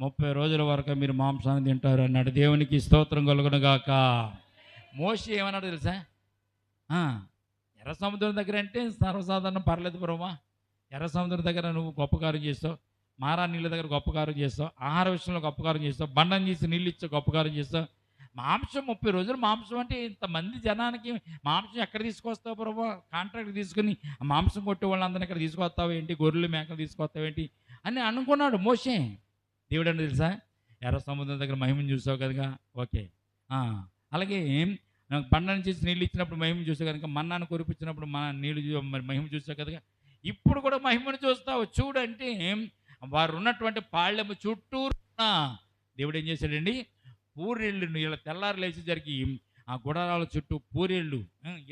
A: 30 రోజుల వరకు మీరు మాంసాన్ని తింటారు అన్నాడు. దేవునికి స్తోత్రం కలుగును గాక. మోషే ఏమన్నాడు తెలుసా, ఎర్ర సముద్రం దగ్గర అంటే సర్వసాధారణం, పర్లేదు బ్రహ్మా. ఎర్ర సముద్రం దగ్గర నువ్వు గొప్ప కార్యం చేస్తావు, మారా నీళ్ళ దగ్గర గొప్ప కార్యం చేస్తావు, ఆహార విషయంలో గొప్ప కార్యం చేస్తావు, బండం చేసి నీళ్ళు ఇచ్చే గొప్ప కార్యం చేస్తావు. మాంసం 30 రోజులు మాంసం అంటే ఇంతమంది జనానికి మాంసం ఎక్కడ తీసుకొస్తావు ప్రభా? కాంట్రాక్ట్ తీసుకుని మాంసం కొట్టే వాళ్ళందరినీ ఇక్కడ తీసుకొస్తావు ఏంటి, గొర్రెలు మేకలు తీసుకొస్తావు ఏంటి అని అనుకున్నాడు మోషే. దేవుడు అంటే తెలుసా, ఎర్ర సముద్రం దగ్గర మహిమను చూసావు కనుక ఓకే. అలాగే బండను చేసి నీళ్ళు ఇచ్చినప్పుడు మహిమ చూసావు కనుక, మన్నాను కురిపించినప్పుడు మన నీళ్ళు మహిమ చూసావు కనుక, ఇప్పుడు కూడా మహిమను చూస్తావు చూడంటే, వారు ఉన్నటువంటి పాళ్యము చుట్టూరున్న దేవుడు ఏం చేశాడండి, పూరేళ్ళు ఇలా తెల్లారు లేచి జరిగి ఆ గుడారాల చుట్టూ పూరేళ్ళు.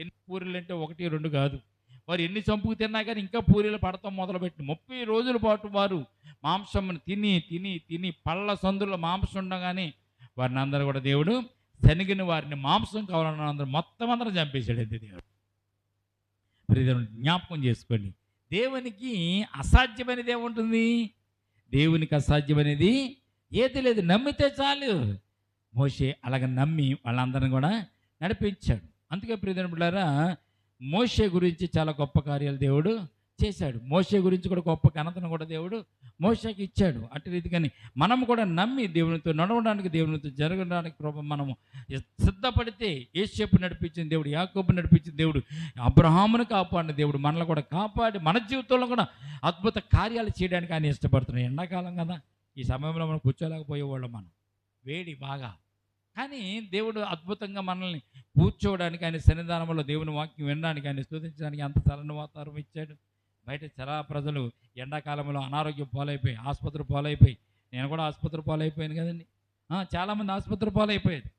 A: ఎన్ని పూరీలు అంటే 1, 2 కాదు. వారు ఎన్ని చంపుకు తిన్నా కానీ ఇంకా పూరీలు పడతాం మొదలుపెట్టి 30 రోజుల పాటు వారు మాంసం తిని తిని తిని పళ్ళ సందులో మాంసం ఉండగానే వారిని అందరూ కూడా దేవుడు శనిగిన వారిని మాంసం కావాలన్న అందరూ మొత్తం అందరూ చంపేశాడు. అంతే దేవుడు. జ్ఞాపకం చేసుకోండి, దేవునికి అసాధ్యమైనది ఏముంటుంది? దేవునికి అసాధ్యమైనది ఏది లేదు. నమ్మితే చాలు. మోషే అలాగ నమ్మి వాళ్ళందరిని కూడా నడిపించాడు. అందుకే ప్రియమైన బిడ్డలారా, మోషే గురించి చాలా గొప్ప కార్యాలు దేవుడు చేశాడు. మోషే గురించి కూడా గొప్ప ఘనతను కూడా దేవుడు మోషేకి ఇచ్చాడు. అటు రీతిగాని మనం కూడా నమ్మి దేవునితో నడవడానికి, దేవునితో జరగడానికి మనము సిద్ధపడితే యోసేపు నడిపించిన దేవుడు, యాకోబు నడిపించిన దేవుడు, అబ్రహామును కాపాడిన దేవుడు మనల్ని కూడా కాపాడి మన జీవితంలో కూడా అద్భుత కార్యాలు చేయడానికి ఆయన ఇష్టపడుతున్నాడు. ఎండాకాలం కదా, ఈ సమయంలో మనం కూర్చోలేకపోయేవాళ్ళం, మనం వేడి బాగా. కానీ దేవుడు అద్భుతంగా మనల్ని కూర్చోవడానికి, ఆయన సన్నిధానంలో దేవుని వాక్యం వినడానికి, ఆయన స్తుతించడానికి అంత చల్లని వాతావరణం ఇచ్చాడు. బయట చాలా ప్రజలు ఎండాకాలంలో అనారోగ్యం పాలైపోయి, ఆసుపత్రి పాలైపోయి, నేను కూడా ఆసుపత్రి పాలైపోయాను కదండి. చాలామంది ఆసుపత్రి పాలైపోయారు.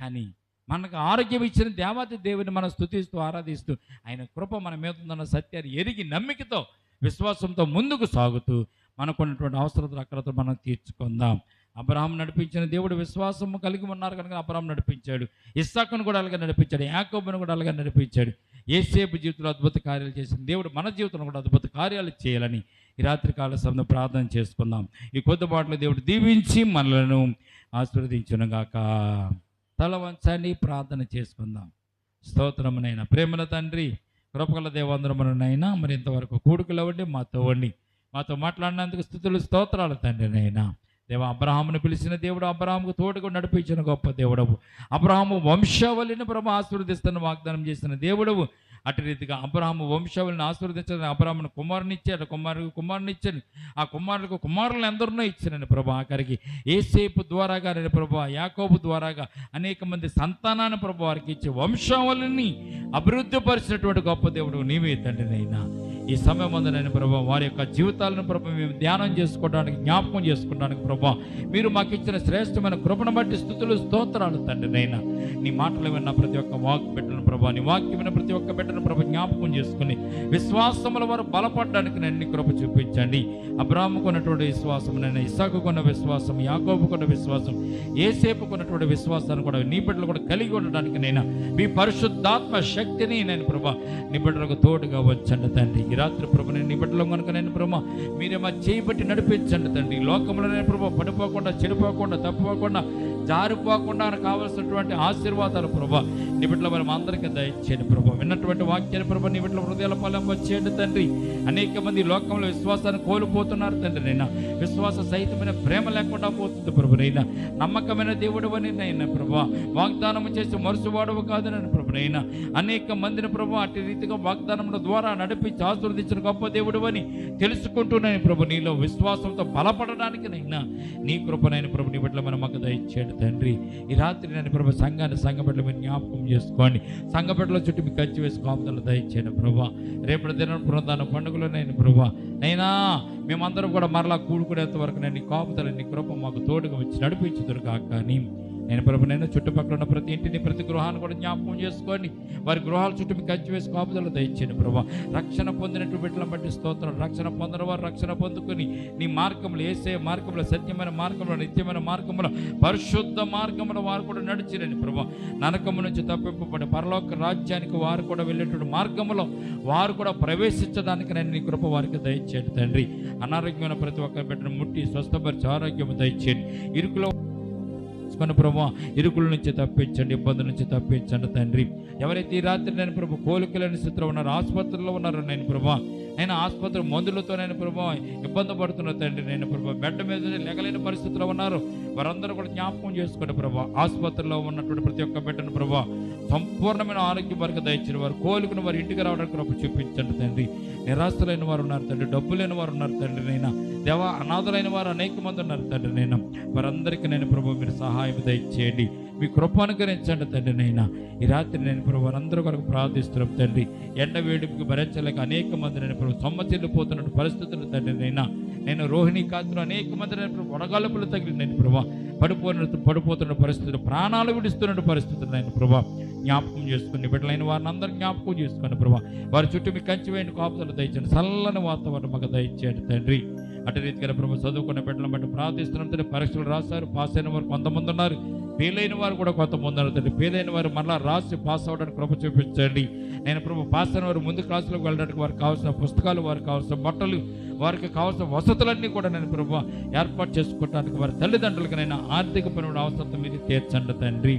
A: కానీ మనకు ఆరోగ్యం ఇచ్చిన దేవాతి దేవుని మనం స్తుతిస్తూ ఆరాధిస్తూ ఆయన కృప మన మీద ఉందన్న సత్యాన్ని ఎరిగి నమ్మికతో విశ్వాసంతో ముందుకు సాగుతూ మనకున్నటువంటి అవసరతలు అక్కడతో మనం తీర్చుకుందాం. అబ్రహాం నడిపించిన దేవుడు విశ్వాసము కలిగి ఉన్నారు కనుక అబ్రహాం నడిపించాడు. ఇస్సాకును కూడా అలాగే నడిపించాడు. యాకోబును కూడా అలాగే నడిపించాడు. యేసేపు జీవితంలో అద్భుత కార్యాలు చేసిన దేవుడు మన జీవితంలో కూడా అద్భుత కార్యాలు చేయాలని ఈ రాత్రికాల సమయంలో ప్రార్థన చేసుకుందాం. ఈ కొద్ది మాటలు దేవుడు దీవించి మనలను ఆశీర్వదించునుగాక. తల వంచండి, ప్రార్థన చేసుకుందాం. స్తోత్రమునైనా ప్రేమల తండ్రి, కృపగల దేవందరమునైనా మరి ఇంతవరకు కూడుకులు అవ్వండి, మాతో మాట్లాడినందుకు స్తుతులు స్తోత్రాలు తండ్రి. నైనా దేవా, అబ్రహామును పిలిచిన దేవుడు, అబ్రహాముకు తోడుగా నడిపించిన గొప్ప దేవుడవు, అబ్రహాము వంశావళిని ప్రభు ఆశీర్వదిస్తున్న వాగ్దానం చేసిన దేవుడవు. అటు రీతిగా అబ్రహాము వంశావళిని ఆశీర్వదించడానికి అబ్రహామును కుమారునిచ్చాడు, కుమారునిచ్చాడు. ఆ కుమారులకు కుమారులను ఎందరినో ఇచ్చానని ప్రభు. ఆఖరికి యేసేపు ద్వారాగా నేను ప్రభు, యాకోబు ద్వారాగా అనేక మంది సంతానాన్ని ప్రభు వారికి ఇచ్చి వంశావళిని అభివృద్ధి పరిచినటువంటి గొప్ప దేవుడు నీవే తండ్రి. నైనా ఈ సమయం ఉందని ప్రభా, వారి యొక్క జీవితాలను ప్రభు మేము ధ్యానం చేసుకోవడానికి, జ్ఞాపకం చేసుకోవడానికి ప్రభా, మీరు మాకు ఇచ్చిన శ్రేష్టమైన కృపను బట్టి స్తుతులు స్తోత్రాలు తండ్రి. నైనా నీ మాటలు విన్న ప్రతి ఒక్క వాక్ బిడ్డను ప్రభా, నీ వాక్యం విన్న ప్రతి ఒక్క బిడ్డను ప్రభు జ్ఞాపకం చేసుకుని విశ్వాసముల వారు బలపడడానికి నన్ను కృప చూపించండి. అబ్రాహాముకు ఉన్నటువంటి విశ్వాసం, నైనా ఇస్సాకుకు ఉన్న విశ్వాసం, యాకోబుకు ఉన్న విశ్వాసం, యేసేపుకు ఉన్నటువంటి విశ్వాసాన్ని కూడా నీ బిడ్డలు కూడా కలిగి ఉండడానికి నైనా మీ పరిశుద్ధాత్మ శక్తిని నేను ప్రభా నీ బిడ్డలకు తోడుగా వచ్చండి తండ్రి. ఈ రాత్రి ప్రభు నేను నీ బిడ్డలో కనుక నేను ప్రభా మీరే మా చేయబట్టి నడిపించండి తండ్రి. లోకంలో నేను ప్రభు పడిపోకుండా, చెడిపోకుండా, తప్పుకోకుండా జారిపోకుండా కావాల్సినటువంటి ఆశీర్వాదాలు ప్రభా నీ బిడ్డల మనం అందరికీ దయచేయండి ప్రభా. విన్నటువంటి వాక్యాన్ని ప్రభా నీ బిడ్డల హృదయాల ఫలం వచ్చేయండి తండ్రి. అనేక మంది లోకంలో విశ్వాసాన్ని కోల్పోతున్నారు తండ్రి. నైనా విశ్వాస సహితమైన ప్రేమ లేకుండా పోతుంది ప్రభు. నైనా నమ్మకమైన దేవుడు అని నైనా ప్రభా, వాగ్దానం చేసి మరుసువాడవు కాదని ప్రభు. నైనా అనేక మందిని ప్రభు అటు రీతిగా వాగ్దానముల ద్వారా నడిపించి ఆశీర్వదించిన గొప్ప దేవుడు అని తెలుసుకుంటున్నాను ప్రభు. నీలో విశ్వాసంతో బలపడడానికి నైనా నీ కృపనైన ప్రభు నీ బిడ్డల మనం మాకు దయచేయండి తండ్రి. ఈ రాత్రి నేను ప్రభు సంఘ బిడ్డలు మీరు జ్ఞాపకం చేసుకోండి. సంఘ బిడ్డల చుట్టూ మీకు ఖర్చు వేసి కాపుదలు దయచేయండి ప్రభా. రేపటి దిన బృందాన పండుగలో నేను ప్రభా నైనా మేమందరం కూడా మరలా కూడుకునేంత వరకు నేను నీ కాపుదల నీ కృప మాకు తోడుగా వచ్చి నడిపించుదురు కాక. నేను ప్రభు నేను చుట్టుపక్కల ఉన్న ప్రతి ఇంటిని ప్రతి గృహాన్ని కూడా జ్ఞాపకం చేసుకోండి. వారి గృహాల చుట్టూ మీకు ఖర్చు వేసి కాపుదలు దయచేయండి ప్రభా. రక్షణ పొందినట్టు బిడ్డలను బట్టి స్తోత్రం. రక్షణ పొందిన వారు రక్షణ పొందుకొని నీ మార్గంలో యేసే మార్గంలో సత్యమైన మార్గంలో నిత్యమైన మార్గంలో పరిశుద్ధ మార్గంలో వారు కూడా నడిచిరండి ప్రభా. నరకము నుంచి తప్పింపబడి పరలోక రాజ్యానికి వారు కూడా వెళ్ళేటువంటి మార్గంలో వారు కూడా ప్రవేశించడానికి నేను నీ కృప వారికి దయచేయండి తండ్రి. అనారోగ్యమైన ప్రతి ఒక్కరి బిడ్డను ముట్టి స్వస్థపరిచి ఆరోగ్యం దయచేయండి. ఇరుకులో ప్రభు ఇరుకుల నుంచి తప్పించండి, ఇబ్బందుల నుంచి తప్పించండి తండ్రి. ఎవరైతే ఈ రాత్రి నేను ప్రభు కోలుకలేని స్థితిలో ఉన్నారో, ఆసుపత్రిలో ఉన్నారో నేను ప్రభు, నేను ఆసుపత్రి మందులతో నేను ప్రభు ఇబ్బంది పడుతున్న తండ్రి. నేను ప్రభు బెడ్ మీద లేగలేని పరిస్థితిలో ఉన్నారు. వారందరూ కూడా జ్ఞాపకం చేసుకోండి ప్రభు. ఆసుపత్రిలో ఉన్నటువంటి ప్రతి ఒక్క బిడ్డను ప్రభు సంపూర్ణమైన ఆరోగ్యం వరకు దయచిన వారు కోలుకుని వారి ఇంటికి రావడానికి కృప చూపించండి తండ్రి. నిరాశలైన వారు ఉన్నారు తండ్రి, డబ్బు లేని వారు ఉన్నారు తండ్రి. నైనా దేవా అనాథలైన వారు అనేక మంది ఉన్నారు తండ్రి. నేను వారందరికీ నేను ప్రభు మీరు సహాయం దయచేయండి, మీ కృప అనుగ్రహించండి తండ్రి. నైనా ఈ రాత్రి నేను ప్రభు వారందరూ కొరకు ప్రార్థిస్తున్నాం తండ్రి. ఎండ వేడికి భరించలేక అనేక మంది నేను ప్రభు సొమ్మసిల్లిపోతున్న పరిస్థితులు తండ్రి. నేను రోహిణి కాత్రులు అనేక మంది నేను ప్రభు వడగాలుపులు తగిలి నేను ప్రభు పడిపోతున్న పరిస్థితులు, ప్రాణాలు విడుస్తున్న పరిస్థితులు నేను ప్రభు జ్ఞాపకం చేసుకుని బిడ్డలైన వారిని అందరూ జ్ఞాపకం చేసుకోండి ప్రభు. వారి చుట్టూ మీకు కంచి వేయండి, కాపుదలు దయచేయండి, చల్లని వాతావరణం మాకు దయచేయండి తండ్రి. అటు రీతిగా ప్రభు చదువుకున్న బిడ్డలను బట్టి ప్రార్థిస్తున్నాం తండ్రి. పరీక్షలు రాశారు, పాస్ అయిన వారు కొంతమంది ఉన్నారు, ఫెయిల్ అయిన వారు కూడా కొంతమంది ఉన్నారు తండ్రి. ఫెయిల్ అయిన వారు మళ్ళీ రాసి పాస్ అవ్వడానికి కృప చూపించండి. నేను ప్రభు పాస్ అయిన వారు ముందు క్లాసులకు వెళ్ళడానికి వారికి కావాల్సిన పుస్తకాలు, వారికి కావాల్సిన బట్టలు, వారికి కావాల్సిన వసతులన్నీ కూడా నేను ప్రభు ఏర్పాటు చేసుకోవడానికి వారి తల్లిదండ్రులకు నైనా ఆర్థిక పరమైన అవసరం మీరు తీర్చండి తండ్రి.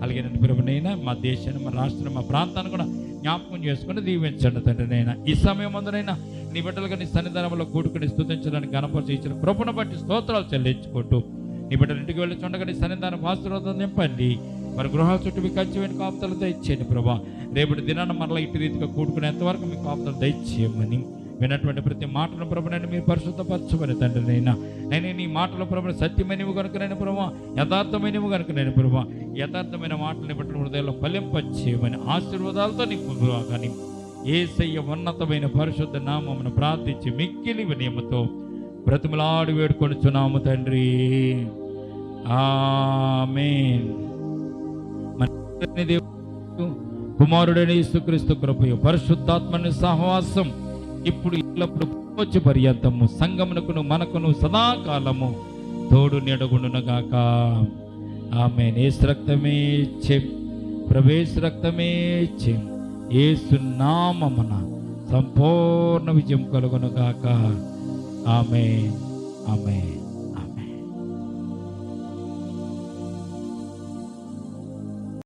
A: అలాగే నేను ప్రభునైనా మా దేశాన్ని, మా రాష్ట్రాన్ని, మా ప్రాంతాన్ని కూడా జ్ఞాపకం చేసుకుని దీవించండి తండ్రి. నైనా ఈ సమయం ముందునైనా నీ బిడ్డలుగా నీ సన్నిధానంలో కూడుకుని స్తుతించడానికి గణపరిచి ఇచ్చిన కృపను బట్టి స్తోత్రాలు చెల్లించుకుంటూ నీ బిడ్డలు ఇంటికి వెళ్ళి చూడగా నీ సన్నిధానం ఆశీర్వాదం నింపండి. మరి గృహాల చుట్టూ మీకు ఖర్చు కాపుదలు దయచేయండి ప్రభా. రేపటి దినాన్ని మరలా ఇటు రీతిగా కూడుకునేంతవరకు మీ కాపుదలు దయచేయమని విన్నటువంటి ప్రతి మాటను ప్రభు నేను మీరు పరిశుద్ధపరచమని తండ్రి. నేను నీ మాటల ప్రభు సత్యమైనవి కనుక నేను ప్రభు, యథార్థమైనవి కనుక నేను ప్రభు, యథార్థమైన మాటలను బట్టి హృదయంలో ఫలింపచేయమని ఆశీర్వాదాలతో నీకు కానీ యేసయ్య ఉన్నతమైన పరిశుద్ధ నామమును ప్రార్థించి మిక్కిలి వినయముతో బ్రతిమలాడి వేడుకొనుచున్నాము తండ్రి. ఆమేన్. కుమారుడైన యేసుక్రీస్తు కృపయు పరిశుద్ధాత్మని సహవాసం ఇప్పుడు ఎల్లప్పుడు వచ్చి పర్యంతము సంగమునకును మనకును సదాకాలము తోడు నెడగుండునగాక. ఆమేన్. యేసు రక్తమే చెం, ప్రవేశ రక్తమే చెం, యేసు నామమున సంపూర్ణ విజయం కలుగునుగాక. ఆమేన్. ఆమేన్.